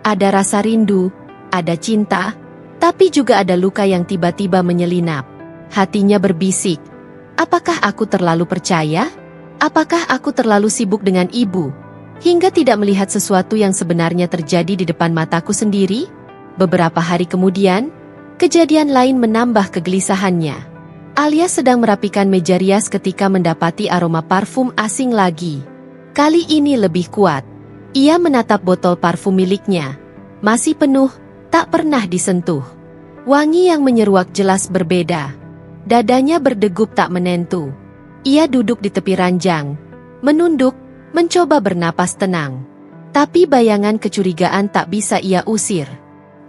Ada rasa rindu, ada cinta, tapi juga ada luka yang tiba-tiba menyelinap. Hatinya berbisik, "Apakah aku terlalu percaya? Apakah aku terlalu sibuk dengan ibu, hingga tidak melihat sesuatu yang sebenarnya terjadi di depan mataku sendiri?" Beberapa hari kemudian, kejadian lain menambah kegelisahannya. Alia sedang merapikan meja rias ketika mendapati aroma parfum asing lagi. Kali ini lebih kuat. Ia menatap botol parfum miliknya. Masih penuh, tak pernah disentuh. Wangi yang menyeruak jelas berbeda. Dadanya berdegup tak menentu. Ia duduk di tepi ranjang, menunduk, mencoba bernapas tenang. Tapi bayangan kecurigaan tak bisa ia usir.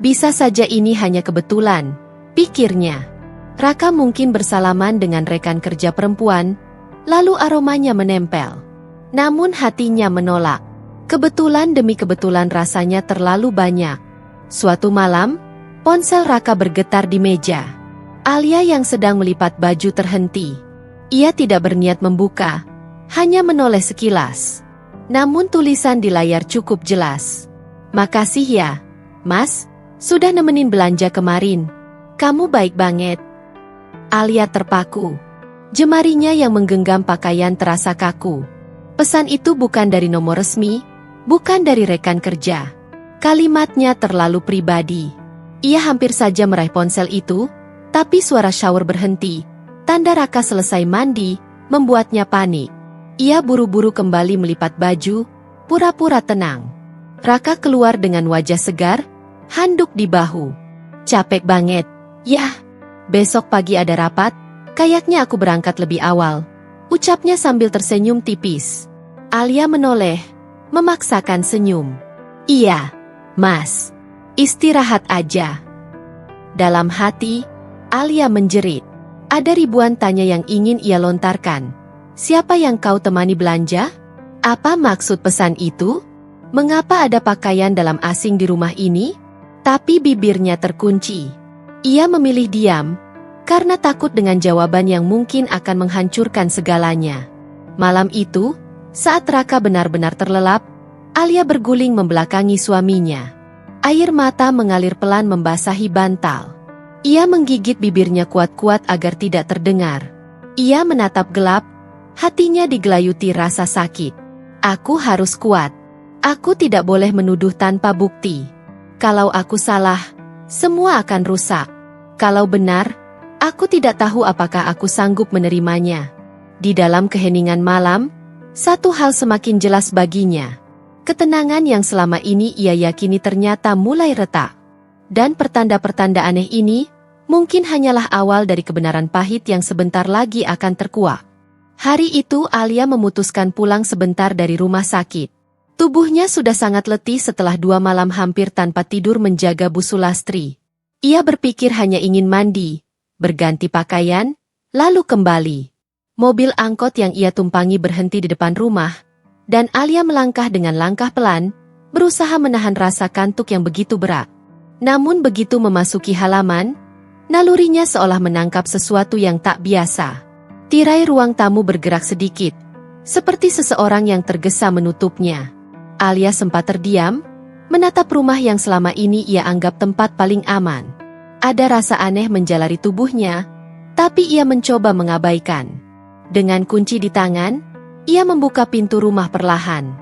Bisa saja ini hanya kebetulan, pikirnya. Raka mungkin bersalaman dengan rekan kerja perempuan, lalu aromanya menempel. Namun hatinya menolak. Kebetulan demi kebetulan rasanya terlalu banyak. Suatu malam, ponsel Raka bergetar di meja. Alia yang sedang melipat baju terhenti. Ia tidak berniat membuka, hanya menoleh sekilas. Namun tulisan di layar cukup jelas. "Makasih ya, Mas, sudah nemenin belanja kemarin. Kamu baik banget." Alia terpaku. Jemarinya yang menggenggam pakaian terasa kaku. Pesan itu bukan dari nomor resmi, bukan dari rekan kerja. Kalimatnya terlalu pribadi. Ia hampir saja meraih ponsel itu, tapi suara shower berhenti. Tanda Raka selesai mandi, membuatnya panik. Ia buru-buru kembali melipat baju, pura-pura tenang. Raka keluar dengan wajah segar, handuk di bahu. "Capek banget." "Yah, besok pagi ada rapat, kayaknya aku berangkat lebih awal," ucapnya sambil tersenyum tipis. Alia menoleh, memaksakan senyum. "Iya, Mas. Istirahat aja." Dalam hati, Alia menjerit. Ada ribuan tanya yang ingin ia lontarkan. "Siapa yang kau temani belanja? Apa maksud pesan itu? Mengapa ada pakaian dalam asing di rumah ini?" Tapi bibirnya terkunci. Ia memilih diam, karena takut dengan jawaban yang mungkin akan menghancurkan segalanya. Malam itu, saat Raka benar-benar terlelap, Alia berguling membelakangi suaminya. Air mata mengalir pelan membasahi bantal. Ia menggigit bibirnya kuat-kuat agar tidak terdengar. Ia menatap gelap, hatinya digelayuti rasa sakit. "Aku harus kuat. Aku tidak boleh menuduh tanpa bukti. Kalau aku salah, semua akan rusak. Kalau benar, aku tidak tahu apakah aku sanggup menerimanya." Di dalam keheningan malam, satu hal semakin jelas baginya. Ketenangan yang selama ini ia yakini ternyata mulai retak. Dan pertanda-pertanda aneh ini, mungkin hanyalah awal dari kebenaran pahit yang sebentar lagi akan terkuak. Hari itu Alia memutuskan pulang sebentar dari rumah sakit. Tubuhnya sudah sangat letih setelah 2 malam hampir tanpa tidur menjaga Bu Sulastri. Ia berpikir hanya ingin mandi, berganti pakaian, lalu kembali. Mobil angkot yang ia tumpangi berhenti di depan rumah, dan Alia melangkah dengan langkah pelan, berusaha menahan rasa kantuk yang begitu berat. Namun begitu memasuki halaman, nalurinya seolah menangkap sesuatu yang tak biasa. Tirai ruang tamu bergerak sedikit, seperti seseorang yang tergesa menutupnya. Alia sempat terdiam, menatap rumah yang selama ini ia anggap tempat paling aman. Ada rasa aneh menjalari tubuhnya, tapi ia mencoba mengabaikan. Dengan kunci di tangan, ia membuka pintu rumah perlahan.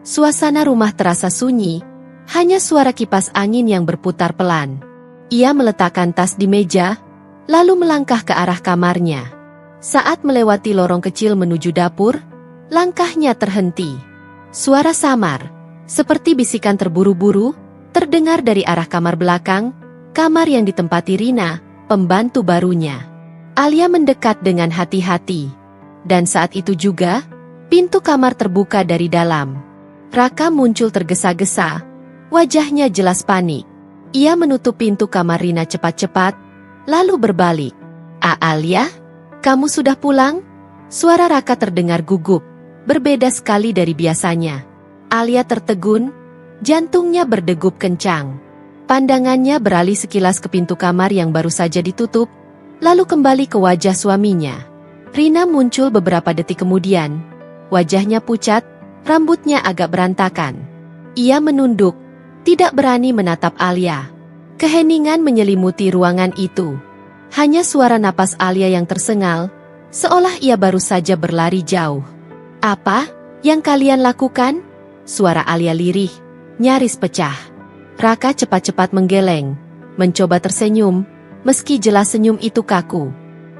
Suasana rumah terasa sunyi, hanya suara kipas angin yang berputar pelan. Ia meletakkan tas di meja, lalu melangkah ke arah kamarnya. Saat melewati lorong kecil menuju dapur, langkahnya terhenti. Suara samar, seperti bisikan terburu-buru, terdengar dari arah kamar belakang, kamar yang ditempati Rina, pembantu barunya. Alia mendekat dengan hati-hati. Dan saat itu juga, pintu kamar terbuka dari dalam. Raka muncul tergesa-gesa, wajahnya jelas panik. Ia menutup pintu kamar Rina cepat-cepat, lalu berbalik. "Alia, kamu sudah pulang?" Suara Raka terdengar gugup, berbeda sekali dari biasanya. Alia tertegun, jantungnya berdegup kencang. Pandangannya beralih sekilas ke pintu kamar yang baru saja ditutup, lalu kembali ke wajah suaminya. Rina muncul beberapa detik kemudian. Wajahnya pucat, rambutnya agak berantakan. Ia menunduk, tidak berani menatap Alia. Keheningan menyelimuti ruangan itu. Hanya suara napas Alia yang tersengal, seolah ia baru saja berlari jauh. "Apa yang kalian lakukan?" Suara Alia lirih, nyaris pecah. Raka cepat-cepat menggeleng, mencoba tersenyum, meski jelas senyum itu kaku.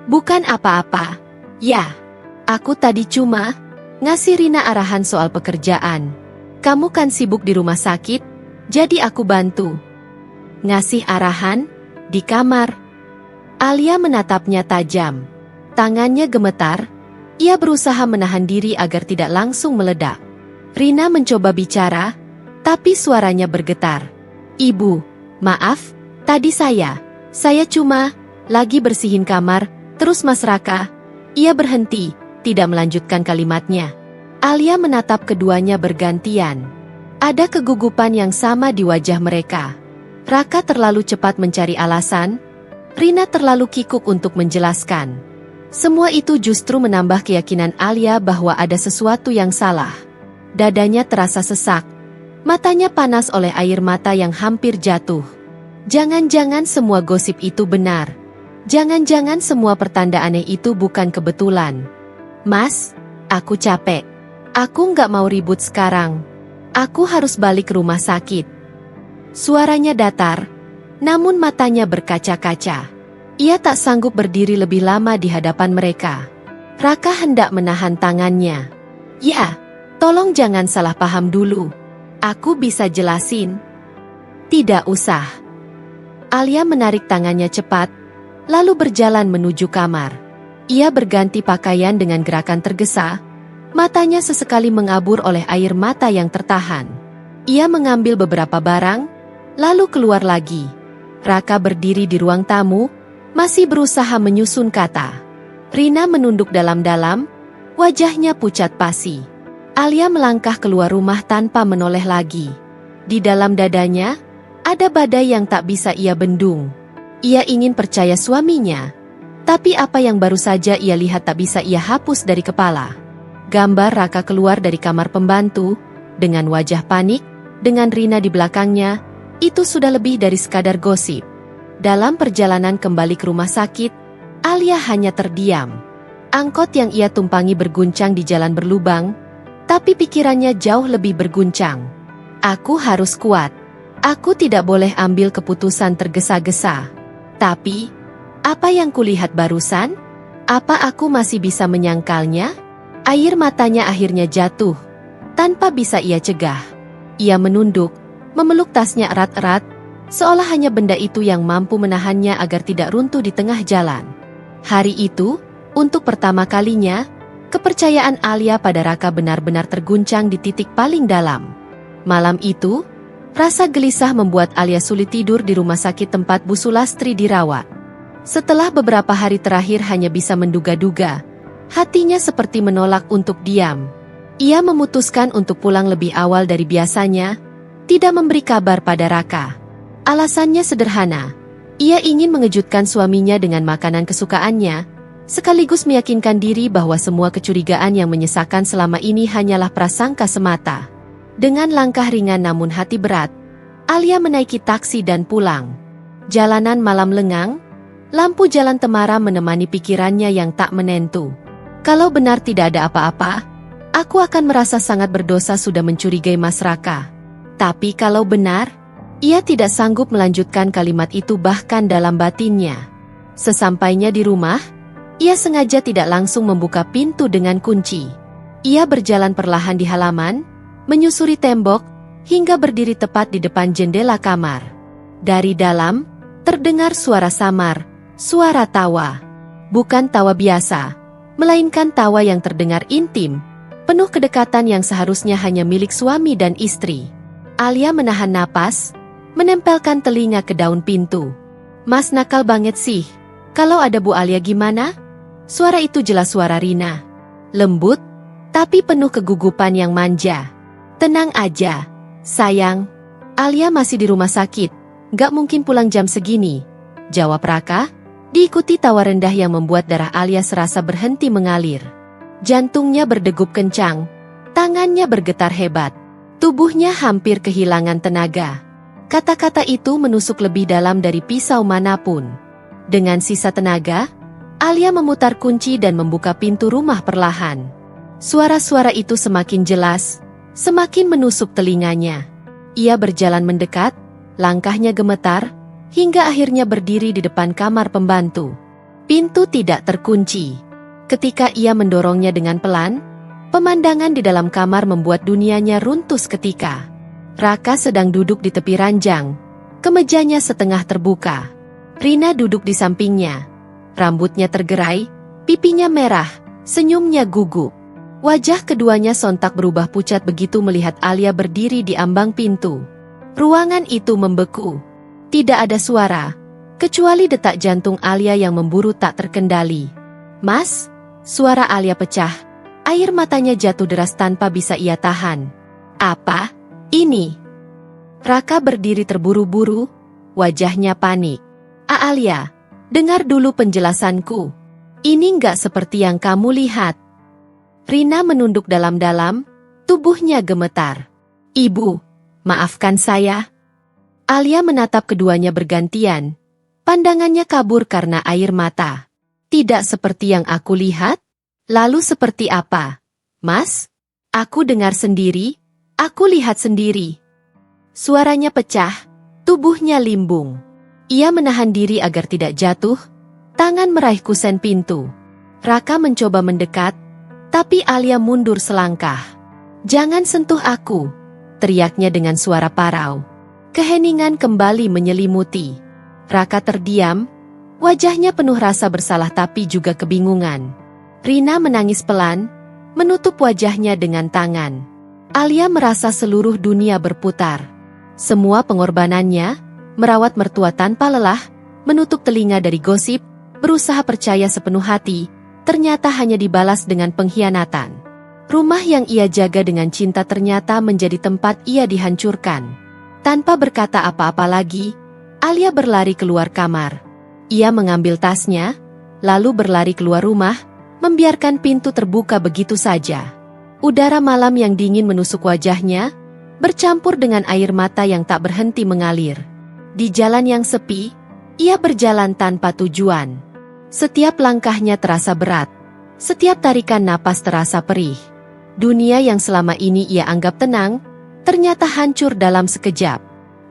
"Bukan apa-apa. Ya, aku tadi cuma ngasih Rina arahan soal pekerjaan. Kamu kan sibuk di rumah sakit, jadi aku bantu." "Ngasih arahan? Di kamar?" Alia menatapnya tajam. Tangannya gemetar, ia berusaha menahan diri agar tidak langsung meledak. Rina mencoba bicara, tapi suaranya bergetar. "Ibu, maaf, tadi saya cuma lagi bersihin kamar, terus Mas Raka." Ia berhenti, tidak melanjutkan kalimatnya. Alia menatap keduanya bergantian. Ada kegugupan yang sama di wajah mereka. Raka terlalu cepat mencari alasan, Rina terlalu kikuk untuk menjelaskan. Semua itu justru menambah keyakinan Alia bahwa ada sesuatu yang salah. Dadanya terasa sesak. Matanya panas oleh air mata yang hampir jatuh. Jangan-jangan semua gosip itu benar. Jangan-jangan semua pertanda aneh itu bukan kebetulan. Mas, aku capek. Aku nggak mau ribut sekarang. Aku harus balik ke rumah sakit. Suaranya datar, namun matanya berkaca-kaca. Ia tak sanggup berdiri lebih lama di hadapan mereka. Raka hendak menahan tangannya. Ya, tolong jangan salah paham dulu. Aku bisa jelasin. Tidak usah. Alia menarik tangannya cepat, lalu berjalan menuju kamar. Ia berganti pakaian dengan gerakan tergesa, matanya sesekali mengabur oleh air mata yang tertahan. Ia mengambil beberapa barang, lalu keluar lagi. Raka berdiri di ruang tamu, masih berusaha menyusun kata. Rina menunduk dalam-dalam, wajahnya pucat pasi. Alia melangkah keluar rumah tanpa menoleh lagi. Di dalam dadanya, ada badai yang tak bisa ia bendung. Ia ingin percaya suaminya, tapi apa yang baru saja ia lihat tak bisa ia hapus dari kepala. Gambar Raka keluar dari kamar pembantu, dengan wajah panik, dengan Rina di belakangnya, itu sudah lebih dari sekadar gosip. Dalam perjalanan kembali ke rumah sakit, Alia hanya terdiam. Angkot yang ia tumpangi berguncang di jalan berlubang, tapi pikirannya jauh lebih berguncang. Aku harus kuat. Aku tidak boleh ambil keputusan tergesa-gesa. Tapi, apa yang kulihat barusan? Apa aku masih bisa menyangkalnya? Air matanya akhirnya jatuh, tanpa bisa ia cegah. Ia menunduk, memeluk tasnya erat-erat, seolah hanya benda itu yang mampu menahannya agar tidak runtuh di tengah jalan. Hari itu, untuk pertama kalinya, kepercayaan Alia pada Raka benar-benar terguncang di titik paling dalam. Malam itu, rasa gelisah membuat Alia sulit tidur di rumah sakit tempat Bu Sulastri dirawat. Setelah beberapa hari terakhir hanya bisa menduga-duga, hatinya seperti menolak untuk diam. Ia memutuskan untuk pulang lebih awal dari biasanya, tidak memberi kabar pada Raka. Alasannya sederhana, ia ingin mengejutkan suaminya dengan makanan kesukaannya, sekaligus meyakinkan diri bahwa semua kecurigaan yang menyesakan selama ini hanyalah prasangka semata. Dengan langkah ringan namun hati berat, Alia menaiki taksi dan pulang. Jalanan malam lengang, lampu jalan temaram menemani pikirannya yang tak menentu. Kalau benar tidak ada apa-apa, aku akan merasa sangat berdosa sudah mencurigai Mas Raka. Tapi kalau benar, ia tidak sanggup melanjutkan kalimat itu bahkan dalam batinnya. Sesampainya di rumah, ia sengaja tidak langsung membuka pintu dengan kunci. Ia berjalan perlahan di halaman, menyusuri tembok, hingga berdiri tepat di depan jendela kamar. Dari dalam, terdengar suara samar, suara tawa. Bukan tawa biasa, melainkan tawa yang terdengar intim, penuh kedekatan yang seharusnya hanya milik suami dan istri. Alia menahan napas, menempelkan telinga ke daun pintu. Mas nakal banget sih. Kalau ada Bu Alia gimana? Suara itu jelas suara Rina. Lembut, tapi penuh kegugupan yang manja. Tenang aja, sayang. Alia masih di rumah sakit. Gak mungkin pulang jam segini, jawab Raka, diikuti tawa rendah yang membuat darah Alia serasa berhenti mengalir. Jantungnya berdegup kencang, tangannya bergetar hebat. Tubuhnya hampir kehilangan tenaga. Kata-kata itu menusuk lebih dalam dari pisau manapun. Dengan sisa tenaga, Alia memutar kunci dan membuka pintu rumah perlahan. Suara-suara itu semakin jelas, semakin menusuk telinganya. Ia berjalan mendekat, langkahnya gemetar, hingga akhirnya berdiri di depan kamar pembantu. Pintu tidak terkunci. Ketika ia mendorongnya dengan pelan, pemandangan di dalam kamar membuat dunianya runtuh seketika. Raka sedang duduk di tepi ranjang, kemejanya setengah terbuka. Rina duduk di sampingnya. Rambutnya tergerai, pipinya merah, senyumnya gugup. Wajah keduanya sontak berubah pucat begitu melihat Alia berdiri di ambang pintu. Ruangan itu membeku. Tidak ada suara, kecuali detak jantung Alia yang memburu tak terkendali. Mas, suara Alia pecah. Air matanya jatuh deras tanpa bisa ia tahan. Apa? Ini? Raka berdiri terburu-buru, wajahnya panik. Alia, Dengar dulu penjelasanku. Ini nggak seperti yang kamu lihat. Rina menunduk dalam-dalam, tubuhnya gemetar. Ibu, maafkan saya. Alia menatap keduanya bergantian. Pandangannya kabur karena air mata. Tidak seperti yang aku lihat? Lalu seperti apa? Mas? Aku dengar sendiri, aku lihat sendiri. Suaranya pecah, tubuhnya limbung. Ia menahan diri agar tidak jatuh, tangan meraih kusen pintu. Raka mencoba mendekat, tapi Alia mundur selangkah. Jangan sentuh aku, teriaknya dengan suara parau. Keheningan kembali menyelimuti. Raka terdiam, wajahnya penuh rasa bersalah tapi juga kebingungan. Rina menangis pelan, menutup wajahnya dengan tangan. Alia merasa seluruh dunia berputar. Semua pengorbanannya, merawat mertua tanpa lelah, menutup telinga dari gosip, berusaha percaya sepenuh hati, ternyata hanya dibalas dengan pengkhianatan. Rumah yang ia jaga dengan cinta ternyata menjadi tempat ia dihancurkan. Tanpa berkata apa-apa lagi, Alia berlari keluar kamar. Ia mengambil tasnya, lalu berlari keluar rumah, membiarkan pintu terbuka begitu saja. Udara malam yang dingin menusuk wajahnya, bercampur dengan air mata yang tak berhenti mengalir. Di jalan yang sepi, ia berjalan tanpa tujuan. Setiap langkahnya terasa berat, setiap tarikan napas terasa perih. Dunia yang selama ini ia anggap tenang, ternyata hancur dalam sekejap.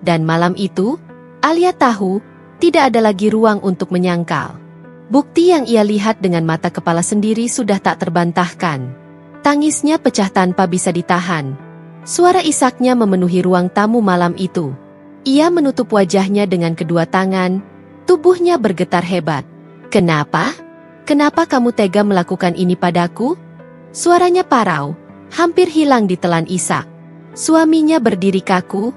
Dan malam itu, Alia tahu, tidak ada lagi ruang untuk menyangkal. Bukti yang ia lihat dengan mata kepala sendiri sudah tak terbantahkan. Tangisnya pecah tanpa bisa ditahan. Suara isaknya memenuhi ruang tamu malam itu. Ia menutup wajahnya dengan kedua tangan, tubuhnya bergetar hebat. Kenapa? Kenapa kamu tega melakukan ini padaku? Suaranya parau, hampir hilang ditelan isak. Suaminya berdiri kaku,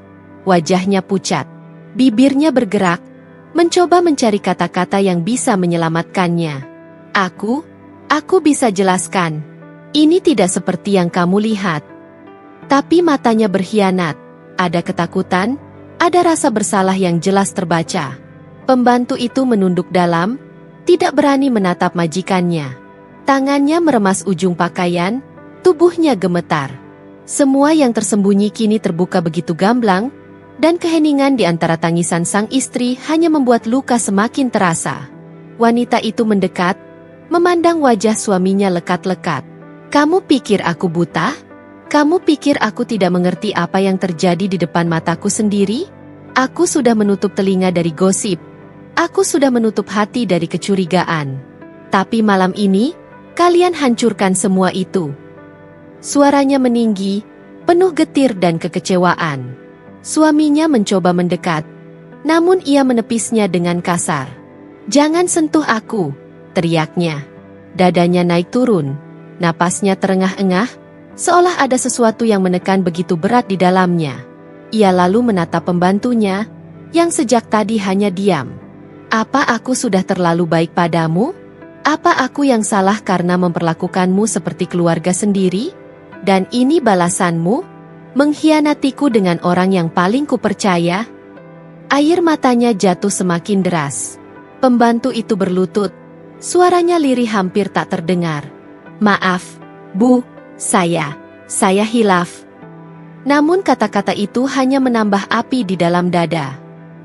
wajahnya pucat. Bibirnya bergerak, mencoba mencari kata-kata yang bisa menyelamatkannya. Aku bisa jelaskan. Ini tidak seperti yang kamu lihat. Tapi matanya berkhianat, ada ketakutan, ada rasa bersalah yang jelas terbaca. Pembantu itu menunduk dalam, tidak berani menatap majikannya. Tangannya meremas ujung pakaian, tubuhnya gemetar. Semua yang tersembunyi kini terbuka begitu gamblang, dan keheningan di antara tangisan sang istri hanya membuat luka semakin terasa. Wanita itu mendekat, memandang wajah suaminya lekat-lekat. Kamu pikir aku buta? Kamu pikir aku tidak mengerti apa yang terjadi di depan mataku sendiri? Aku sudah menutup telinga dari gosip. Aku sudah menutup hati dari kecurigaan. Tapi malam ini, kalian hancurkan semua itu. Suaranya meninggi, penuh getir dan kekecewaan. Suaminya mencoba mendekat, namun ia menepisnya dengan kasar. Jangan sentuh aku, teriaknya. Dadanya naik turun, napasnya terengah-engah, seolah ada sesuatu yang menekan begitu berat di dalamnya. Ia lalu menatap pembantunya, yang sejak tadi hanya diam. Apa aku sudah terlalu baik padamu? Apa aku yang salah karena memperlakukanmu seperti keluarga sendiri? Dan ini balasanmu? Mengkhianatiku dengan orang yang paling kupercaya? Air matanya jatuh semakin deras. Pembantu itu berlutut. Suaranya lirih hampir tak terdengar. Maaf, Bu, saya hilaf. Namun kata-kata itu hanya menambah api di dalam dada.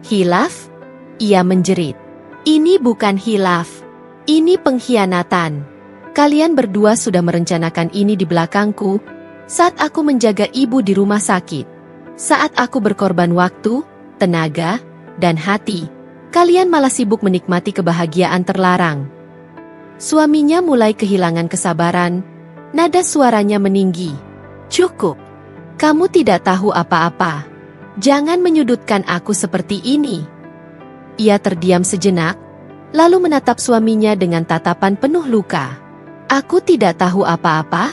Hilaf? Ia menjerit. Ini bukan hilaf. Ini pengkhianatan. Kalian berdua sudah merencanakan ini di belakangku, saat aku menjaga ibu di rumah sakit. Saat aku berkorban waktu, tenaga, dan hati, kalian malah sibuk menikmati kebahagiaan terlarang. Suaminya mulai kehilangan kesabaran, nada suaranya meninggi. Cukup. Kamu tidak tahu apa-apa. Jangan menyudutkan aku seperti ini. Ia terdiam sejenak, lalu menatap suaminya dengan tatapan penuh luka. Aku tidak tahu apa-apa.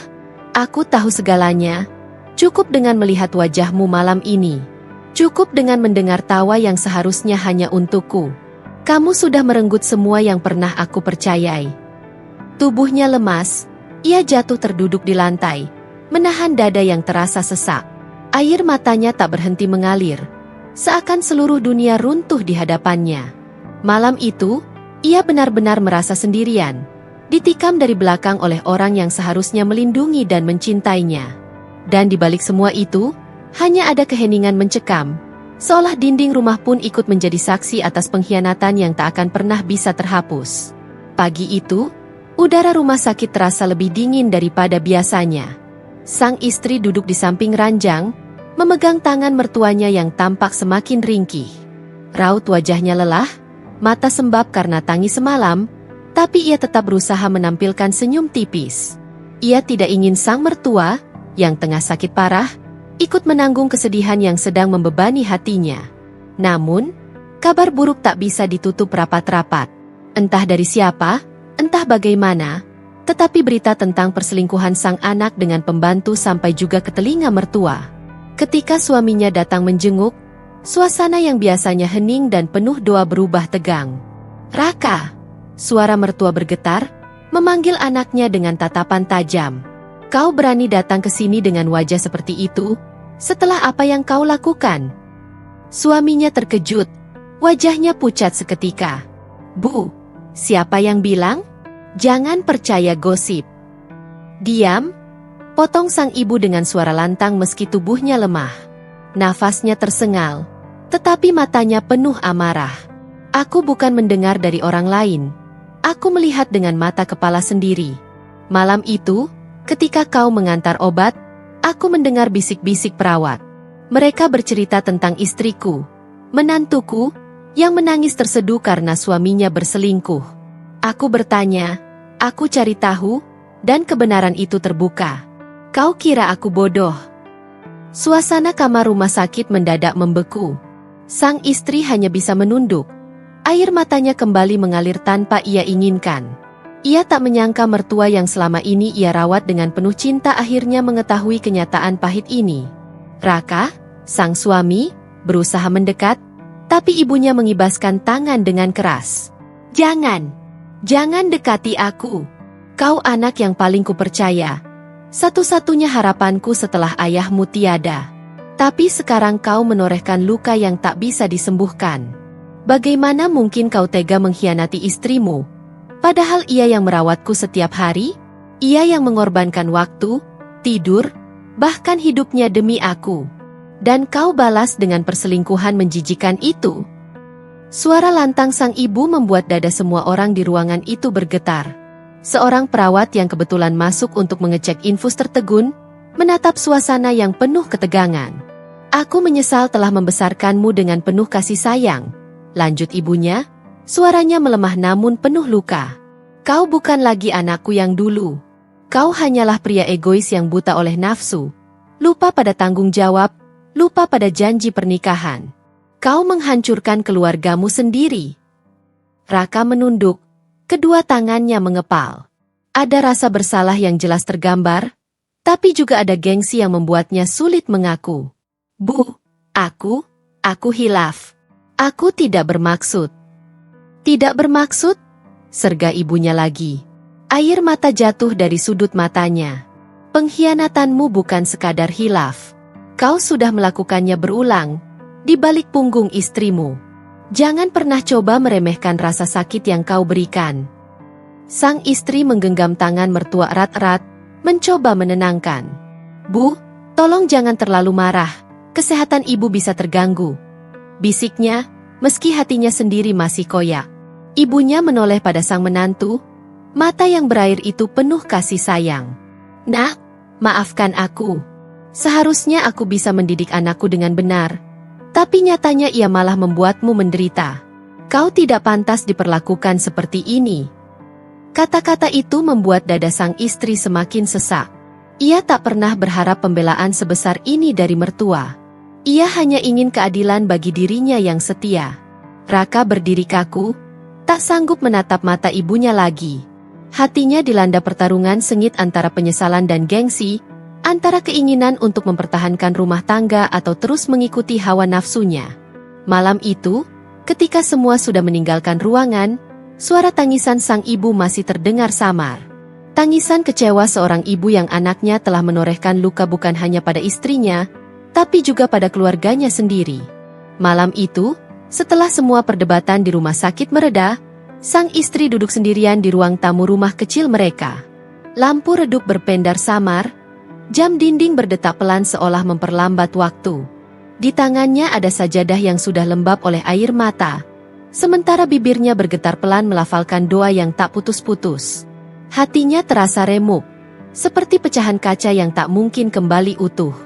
Aku tahu segalanya. Cukup dengan melihat wajahmu malam ini. Cukup dengan mendengar tawa yang seharusnya hanya untukku. Kamu sudah merenggut semua yang pernah aku percayai. Tubuhnya lemas, ia jatuh terduduk di lantai, menahan dada yang terasa sesak. Air matanya tak berhenti mengalir. Seakan seluruh dunia runtuh di hadapannya. Malam itu, Ia benar-benar merasa sendirian, ditikam dari belakang oleh orang yang seharusnya melindungi dan mencintainya. Dan di balik semua itu, hanya ada keheningan mencekam, seolah dinding rumah pun ikut menjadi saksi atas pengkhianatan yang tak akan pernah bisa terhapus. Pagi itu, udara rumah sakit terasa lebih dingin daripada biasanya. Sang istri duduk di samping ranjang, memegang tangan mertuanya yang tampak semakin ringkih. Raut wajahnya lelah, mata sembab karena tangis semalam, tapi ia tetap berusaha menampilkan senyum tipis. Ia tidak ingin sang mertua, yang tengah sakit parah, ikut menanggung kesedihan yang sedang membebani hatinya. Namun, kabar buruk tak bisa ditutup rapat-rapat. Entah dari siapa, entah bagaimana, tetapi berita tentang perselingkuhan sang anak dengan pembantu sampai juga ke telinga mertua. Ketika suaminya datang menjenguk, suasana yang biasanya hening dan penuh doa berubah tegang. "Raka!" Suara mertua bergetar, memanggil anaknya dengan tatapan tajam. "Kau berani datang ke sini dengan wajah seperti itu, setelah apa yang kau lakukan?" Suaminya terkejut, wajahnya pucat seketika. "Bu, siapa yang bilang? Jangan percaya gosip." "Diam!" potong sang ibu dengan suara lantang meski tubuhnya lemah. Nafasnya tersengal, tetapi matanya penuh amarah. "Aku bukan mendengar dari orang lain. Aku melihat dengan mata kepala sendiri. Malam itu, ketika kau mengantar obat, aku mendengar bisik-bisik perawat. Mereka bercerita tentang istriku, menantuku, yang menangis terseduh karena suaminya berselingkuh. Aku bertanya, aku cari tahu, dan kebenaran itu terbuka. Kau kira aku bodoh?" Suasana kamar rumah sakit mendadak membeku. Sang istri hanya bisa menunduk. Air matanya kembali mengalir tanpa ia inginkan. Ia tak menyangka mertua yang selama ini ia rawat dengan penuh cinta akhirnya mengetahui kenyataan pahit ini. Raka, sang suami, berusaha mendekat, tapi ibunya mengibaskan tangan dengan keras. Jangan dekati aku. Kau anak yang paling kupercaya. Satu-satunya harapanku setelah ayahmu tiada. Tapi sekarang kau menorehkan luka yang tak bisa disembuhkan. Bagaimana mungkin kau tega mengkhianati istrimu? Padahal ia yang merawatku setiap hari, ia yang mengorbankan waktu, tidur, bahkan hidupnya demi aku. Dan kau balas dengan perselingkuhan menjijikan itu. Suara lantang sang ibu membuat dada semua orang di ruangan itu bergetar. Seorang perawat yang kebetulan masuk untuk mengecek infus tertegun, menatap suasana yang penuh ketegangan. "Aku menyesal telah membesarkanmu dengan penuh kasih sayang," lanjut ibunya. Suaranya melemah namun penuh luka. "Kau bukan lagi anakku yang dulu. Kau hanyalah pria egois yang buta oleh nafsu. Lupa pada tanggung jawab, lupa pada janji pernikahan. Kau menghancurkan keluargamu sendiri." Raka menunduk, kedua tangannya mengepal. Ada rasa bersalah yang jelas tergambar, tapi juga ada gengsi yang membuatnya sulit mengaku. "Bu, aku hilaf. Aku tidak bermaksud." "Tidak bermaksud?" serga ibunya lagi. Air mata jatuh dari sudut matanya. "Pengkhianatanmu bukan sekadar hilaf. Kau sudah melakukannya berulang, di balik punggung istrimu. Jangan pernah coba meremehkan rasa sakit yang kau berikan." Sang istri menggenggam tangan mertua erat-erat, mencoba menenangkan. "Bu, tolong jangan terlalu marah, kesehatan ibu bisa terganggu," bisiknya, meski hatinya sendiri masih koyak. Ibunya menoleh pada sang menantu, mata yang berair itu penuh kasih sayang. "Nak, maafkan aku. Seharusnya aku bisa mendidik anakku dengan benar, tapi nyatanya ia malah membuatmu menderita. Kau tidak pantas diperlakukan seperti ini." Kata-kata itu membuat dada sang istri semakin sesak. Ia tak pernah berharap pembelaan sebesar ini dari mertua. Ia hanya ingin keadilan bagi dirinya yang setia. Raka berdiri kaku, tak sanggup menatap mata ibunya lagi. Hatinya dilanda pertarungan sengit antara penyesalan dan gengsi, antara keinginan untuk mempertahankan rumah tangga atau terus mengikuti hawa nafsunya. Malam itu, ketika semua sudah meninggalkan ruangan, suara tangisan sang ibu masih terdengar samar. Tangisan kecewa seorang ibu yang anaknya telah menorehkan luka bukan hanya pada istrinya, tapi juga pada keluarganya sendiri. Malam itu, setelah semua perdebatan di rumah sakit mereda, Sang istri duduk sendirian di ruang tamu rumah kecil mereka. Lampu redup berpendar samar, jam dinding berdetak pelan seolah memperlambat waktu. Di tangannya ada sajadah yang sudah lembab oleh air mata, sementara bibirnya bergetar pelan melafalkan doa yang tak putus-putus. Hatinya terasa remuk, seperti pecahan kaca yang tak mungkin kembali utuh.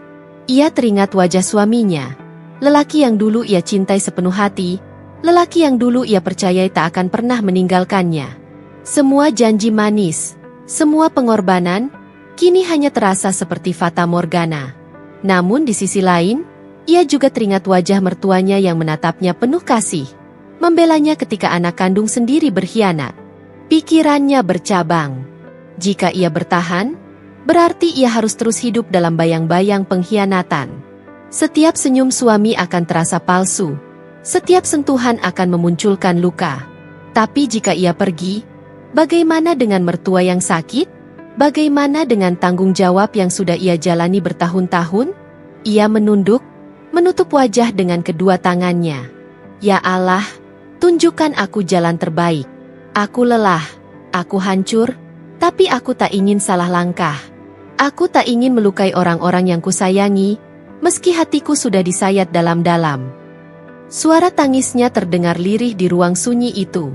Ia teringat wajah suaminya, lelaki yang dulu ia cintai sepenuh hati, lelaki yang dulu ia percayai tak akan pernah meninggalkannya. Semua janji manis, semua pengorbanan, kini hanya terasa seperti fata morgana. Namun di sisi lain, ia juga teringat wajah mertuanya yang menatapnya penuh kasih, membelanya ketika anak kandung sendiri berkhianat. Pikirannya bercabang. Jika ia bertahan, berarti ia harus terus hidup dalam bayang-bayang pengkhianatan. Setiap senyum suami akan terasa palsu. Setiap sentuhan akan memunculkan luka. Tapi jika ia pergi, bagaimana dengan mertua yang sakit? Bagaimana dengan tanggung jawab yang sudah ia jalani bertahun-tahun? Ia menunduk, menutup wajah dengan kedua tangannya. Ya Allah, tunjukkan aku jalan terbaik. Aku lelah, aku hancur, tapi aku tak ingin salah langkah. Aku tak ingin melukai orang-orang yang kusayangi, meski hatiku sudah disayat dalam-dalam. Suara tangisnya terdengar lirih di ruang sunyi itu.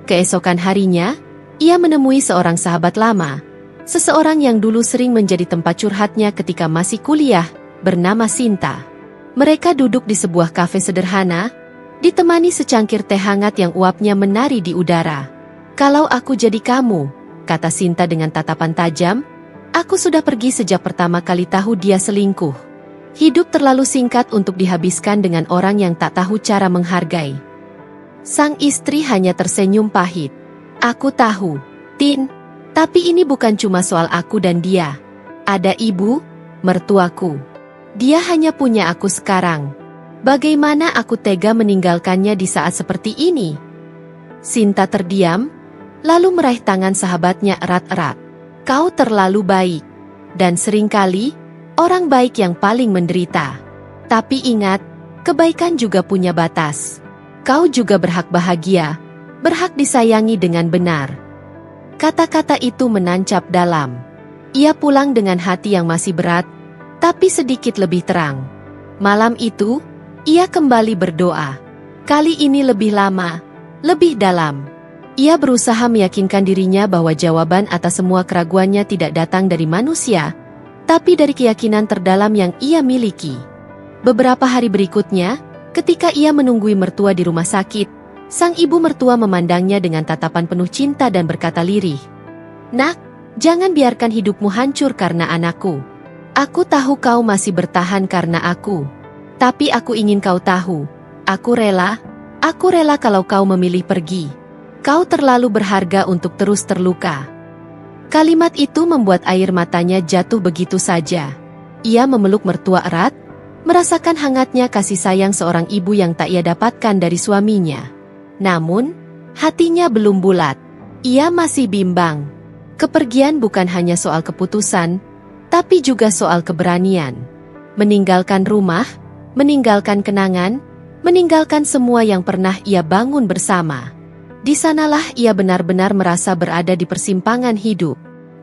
Keesokan harinya, ia menemui seorang sahabat lama, seseorang yang dulu sering menjadi tempat curhatnya ketika masih kuliah, bernama Sinta. Mereka duduk di sebuah kafe sederhana, ditemani secangkir teh hangat yang uapnya menari di udara. Kalau aku jadi kamu, kata Sinta dengan tatapan tajam, aku sudah pergi sejak pertama kali tahu dia selingkuh. Hidup terlalu singkat untuk dihabiskan dengan orang yang tak tahu cara menghargai. Sang istri hanya tersenyum pahit. Aku tahu, Tin, tapi ini bukan cuma soal aku dan dia. Ada ibu, mertuaku. Dia hanya punya aku sekarang. Bagaimana aku tega meninggalkannya di saat seperti ini? Sinta terdiam, lalu meraih tangan sahabatnya erat-erat. Kau terlalu baik. Dan seringkali, orang baik yang paling menderita. Tapi ingat, kebaikan juga punya batas. Kau juga berhak bahagia, berhak disayangi dengan benar. Kata-kata itu menancap dalam. Ia pulang dengan hati yang masih berat, tapi sedikit lebih terang. Malam itu, ia kembali berdoa. Kali ini lebih lama, lebih dalam. Ia berusaha meyakinkan dirinya bahwa jawaban atas semua keraguannya tidak datang dari manusia, tapi dari keyakinan terdalam yang ia miliki. Beberapa hari berikutnya, ketika ia menunggui mertua di rumah sakit, sang ibu mertua memandangnya dengan tatapan penuh cinta dan berkata lirih, "Nak, jangan biarkan hidupmu hancur karena anakku. Aku tahu kau masih bertahan karena aku. Tapi aku ingin kau tahu, aku rela kalau kau memilih pergi. Kau terlalu berharga untuk terus terluka." Kalimat itu membuat air matanya jatuh begitu saja. Ia memeluk mertua erat, merasakan hangatnya kasih sayang seorang ibu yang tak ia dapatkan dari suaminya. Namun, hatinya belum bulat. Ia masih bimbang. Kepergian bukan hanya soal keputusan, tapi juga soal keberanian. Meninggalkan rumah, meninggalkan kenangan, meninggalkan semua yang pernah ia bangun bersama. Di sanalah ia benar-benar merasa berada di persimpangan hidup,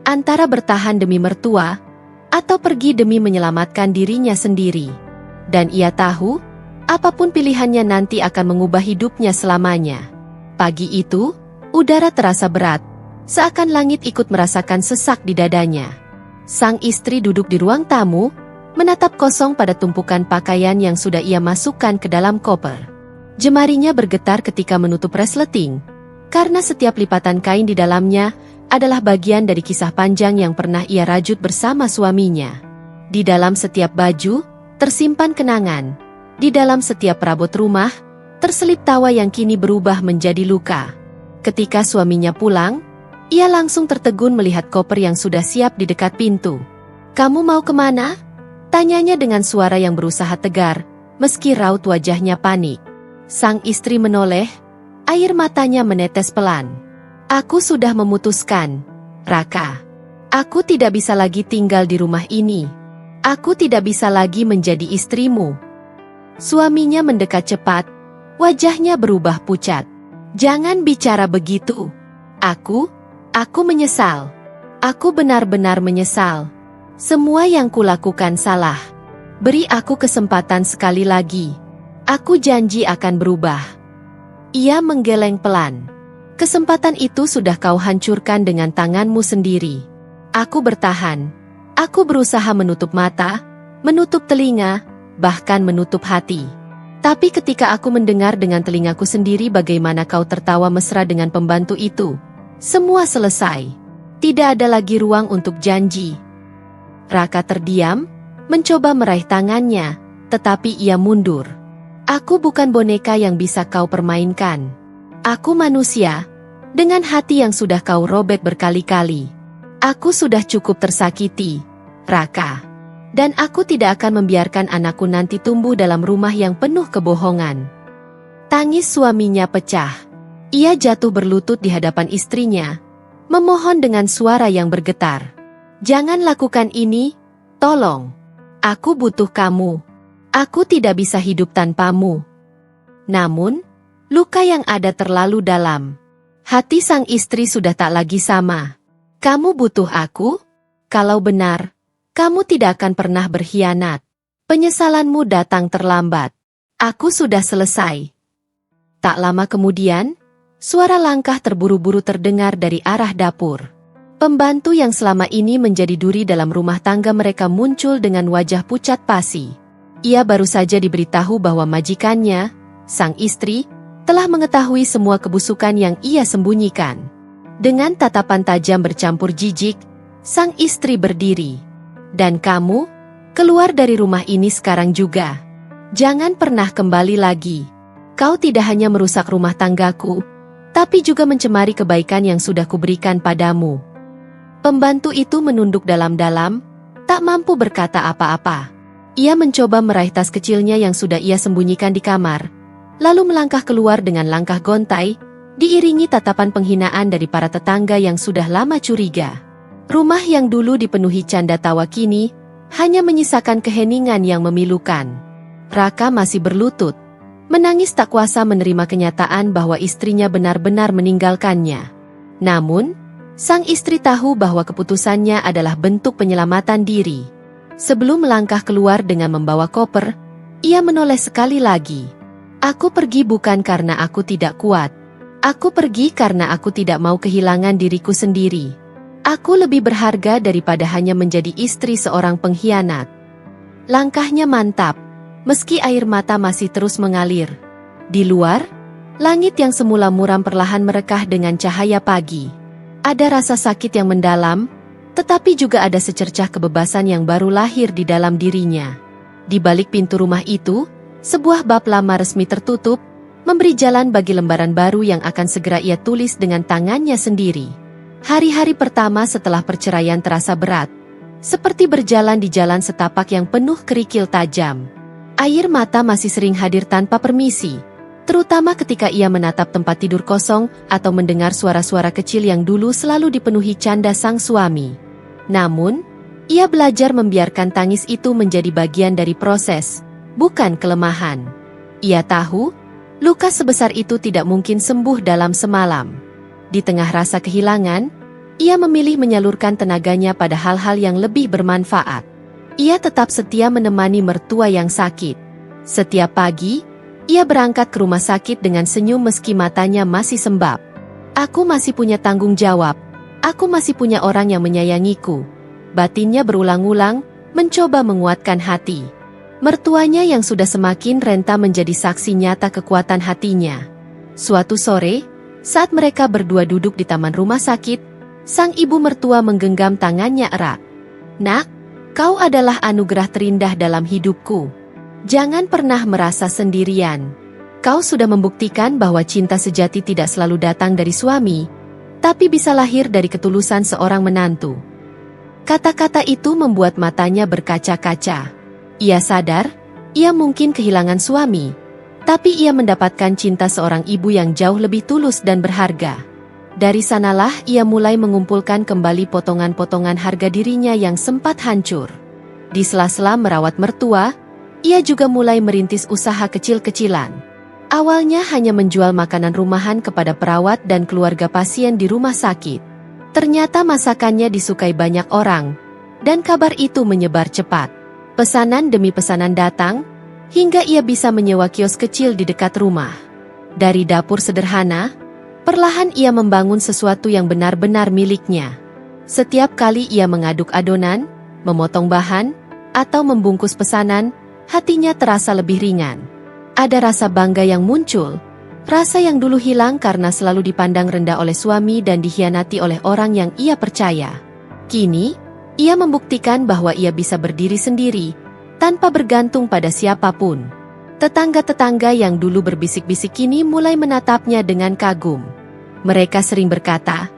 antara bertahan demi mertua, atau pergi demi menyelamatkan dirinya sendiri. Dan ia tahu, apapun pilihannya nanti akan mengubah hidupnya selamanya. Pagi itu, udara terasa berat, seakan langit ikut merasakan sesak di dadanya. Sang istri duduk di ruang tamu, menatap kosong pada tumpukan pakaian yang sudah ia masukkan ke dalam koper. Jemarinya bergetar ketika menutup resleting, karena setiap lipatan kain di dalamnya adalah bagian dari kisah panjang yang pernah ia rajut bersama suaminya. Di dalam setiap baju, tersimpan kenangan. Di dalam setiap perabot rumah, terselip tawa yang kini berubah menjadi luka. Ketika suaminya pulang, ia langsung tertegun melihat koper yang sudah siap di dekat pintu. "Kamu mau kemana?" tanyanya dengan suara yang berusaha tegar, meski raut wajahnya panik. Sang istri menoleh, air matanya menetes pelan. "Aku sudah memutuskan, Raka. Aku tidak bisa lagi tinggal di rumah ini. Aku tidak bisa lagi menjadi istrimu." Suaminya mendekat cepat, wajahnya berubah pucat. Jangan bicara begitu. Aku menyesal. Aku benar-benar menyesal. Semua yang kulakukan salah. Beri aku kesempatan sekali lagi. Aku janji akan berubah. Ia menggeleng pelan. Kesempatan itu sudah kau hancurkan dengan tanganmu sendiri. Aku bertahan. Aku berusaha menutup mata, menutup telinga, bahkan menutup hati. Tapi ketika aku mendengar dengan telingaku sendiri bagaimana kau tertawa mesra dengan pembantu itu, semua selesai. Tidak ada lagi ruang untuk janji. Raka terdiam, mencoba meraih tangannya, tetapi ia mundur. Aku bukan boneka yang bisa kau permainkan. Aku manusia, dengan hati yang sudah kau robek berkali-kali. Aku sudah cukup tersakiti, Raka. Dan aku tidak akan membiarkan anakku nanti tumbuh dalam rumah yang penuh kebohongan. Tangis suaminya pecah. Ia jatuh berlutut di hadapan istrinya, memohon dengan suara yang bergetar. Jangan lakukan ini, tolong. Aku butuh kamu. Aku tidak bisa hidup tanpamu. Namun, luka yang ada terlalu dalam. Hati sang istri sudah tak lagi sama. Kamu butuh aku? Kalau benar, kamu tidak akan pernah berkhianat. Penyesalanmu datang terlambat. Aku sudah selesai. Tak lama kemudian, suara langkah terburu-buru terdengar dari arah dapur. Pembantu yang selama ini menjadi duri dalam rumah tangga mereka muncul dengan wajah pucat pasi. Ia baru saja diberitahu bahwa majikannya, sang istri, telah mengetahui semua kebusukan yang ia sembunyikan. Dengan tatapan tajam bercampur jijik, sang istri berdiri. Dan kamu, keluar dari rumah ini sekarang juga. Jangan pernah kembali lagi. Kau tidak hanya merusak rumah tanggaku, tapi juga mencemari kebaikan yang sudah kuberikan padamu. Pembantu itu menunduk dalam-dalam, tak mampu berkata apa-apa. Ia mencoba meraih tas kecilnya yang sudah ia sembunyikan di kamar, lalu melangkah keluar dengan langkah gontai, diiringi tatapan penghinaan dari para tetangga yang sudah lama curiga. Rumah yang dulu dipenuhi canda tawa kini, hanya menyisakan keheningan yang memilukan. Raka masih berlutut, menangis tak kuasa menerima kenyataan bahwa istrinya benar-benar meninggalkannya. Namun, sang istri tahu bahwa keputusannya adalah bentuk penyelamatan diri. Sebelum melangkah keluar dengan membawa koper, ia menoleh sekali lagi. Aku pergi bukan karena aku tidak kuat. Aku pergi karena aku tidak mau kehilangan diriku sendiri. Aku lebih berharga daripada hanya menjadi istri seorang pengkhianat. Langkahnya mantap, meski air mata masih terus mengalir. Di luar, langit yang semula muram perlahan merekah dengan cahaya pagi. Ada rasa sakit yang mendalam, tetapi juga ada secercah kebebasan yang baru lahir di dalam dirinya. Di balik pintu rumah itu, sebuah bab lama resmi tertutup, memberi jalan bagi lembaran baru yang akan segera ia tulis dengan tangannya sendiri. Hari-hari pertama setelah perceraian terasa berat, seperti berjalan di jalan setapak yang penuh kerikil tajam. Air mata masih sering hadir tanpa permisi, terutama ketika ia menatap tempat tidur kosong atau mendengar suara-suara kecil yang dulu selalu dipenuhi canda sang suami. Namun, ia belajar membiarkan tangis itu menjadi bagian dari proses, bukan kelemahan. Ia tahu, luka sebesar itu tidak mungkin sembuh dalam semalam. Di tengah rasa kehilangan, ia memilih menyalurkan tenaganya pada hal-hal yang lebih bermanfaat. Ia tetap setia menemani mertua yang sakit. Setiap pagi, ia berangkat ke rumah sakit dengan senyum meski matanya masih sembab. Aku masih punya tanggung jawab. Aku masih punya orang yang menyayangiku. Batinnya berulang-ulang, mencoba menguatkan hati. Mertuanya yang sudah semakin renta menjadi saksi nyata kekuatan hatinya. Suatu sore, saat mereka berdua duduk di taman rumah sakit, sang ibu mertua menggenggam tangannya erat. "Nak, kau adalah anugerah terindah dalam hidupku. Jangan pernah merasa sendirian. Kau sudah membuktikan bahwa cinta sejati tidak selalu datang dari suami, tapi bisa lahir dari ketulusan seorang menantu." Kata-kata itu membuat matanya berkaca-kaca. Ia sadar, ia mungkin kehilangan suami, tapi ia mendapatkan cinta seorang ibu yang jauh lebih tulus dan berharga. Dari sanalah ia mulai mengumpulkan kembali potongan-potongan harga dirinya yang sempat hancur. Di sela-sela merawat mertua, ia juga mulai merintis usaha kecil-kecilan. Awalnya hanya menjual makanan rumahan kepada perawat dan keluarga pasien di rumah sakit. Ternyata masakannya disukai banyak orang, dan kabar itu menyebar cepat. Pesanan demi pesanan datang, hingga ia bisa menyewa kios kecil di dekat rumah. Dari dapur sederhana, perlahan ia membangun sesuatu yang benar-benar miliknya. Setiap kali ia mengaduk adonan, memotong bahan, atau membungkus pesanan, hatinya terasa lebih ringan. Ada rasa bangga yang muncul, rasa yang dulu hilang karena selalu dipandang rendah oleh suami dan dikhianati oleh orang yang ia percaya. Kini, ia membuktikan bahwa ia bisa berdiri sendiri, tanpa bergantung pada siapapun. Tetangga-tetangga yang dulu berbisik-bisik kini mulai menatapnya dengan kagum. Mereka sering berkata,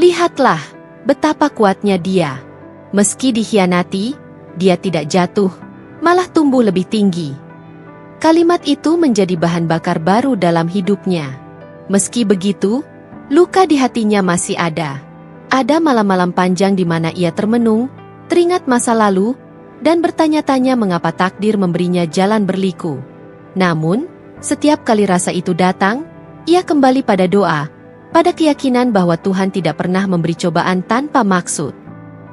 "Lihatlah, betapa kuatnya dia. Meski dikhianati, dia tidak jatuh, malah tumbuh lebih tinggi." Kalimat itu menjadi bahan bakar baru dalam hidupnya. Meski begitu, luka di hatinya masih ada. Ada malam-malam panjang di mana ia termenung, teringat masa lalu, dan bertanya-tanya mengapa takdir memberinya jalan berliku. Namun, setiap kali rasa itu datang, ia kembali pada doa, pada keyakinan bahwa Tuhan tidak pernah memberi cobaan tanpa maksud.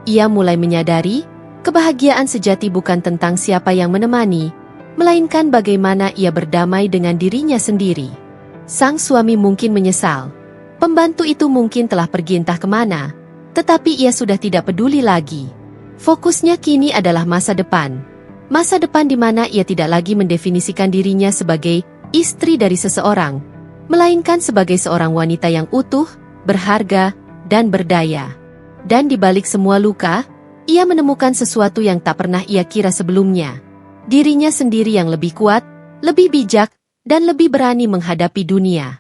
Ia mulai menyadari, kebahagiaan sejati bukan tentang siapa yang menemani, melainkan bagaimana ia berdamai dengan dirinya sendiri. Sang suami mungkin menyesal. Pembantu itu mungkin telah pergi entah kemana, tetapi ia sudah tidak peduli lagi. Fokusnya kini adalah masa depan. Masa depan di mana ia tidak lagi mendefinisikan dirinya sebagai istri dari seseorang, melainkan sebagai seorang wanita yang utuh, berharga, dan berdaya. Dan di balik semua luka, ia menemukan sesuatu yang tak pernah ia kira sebelumnya. Dirinya sendiri yang lebih kuat, lebih bijak, dan lebih berani menghadapi dunia.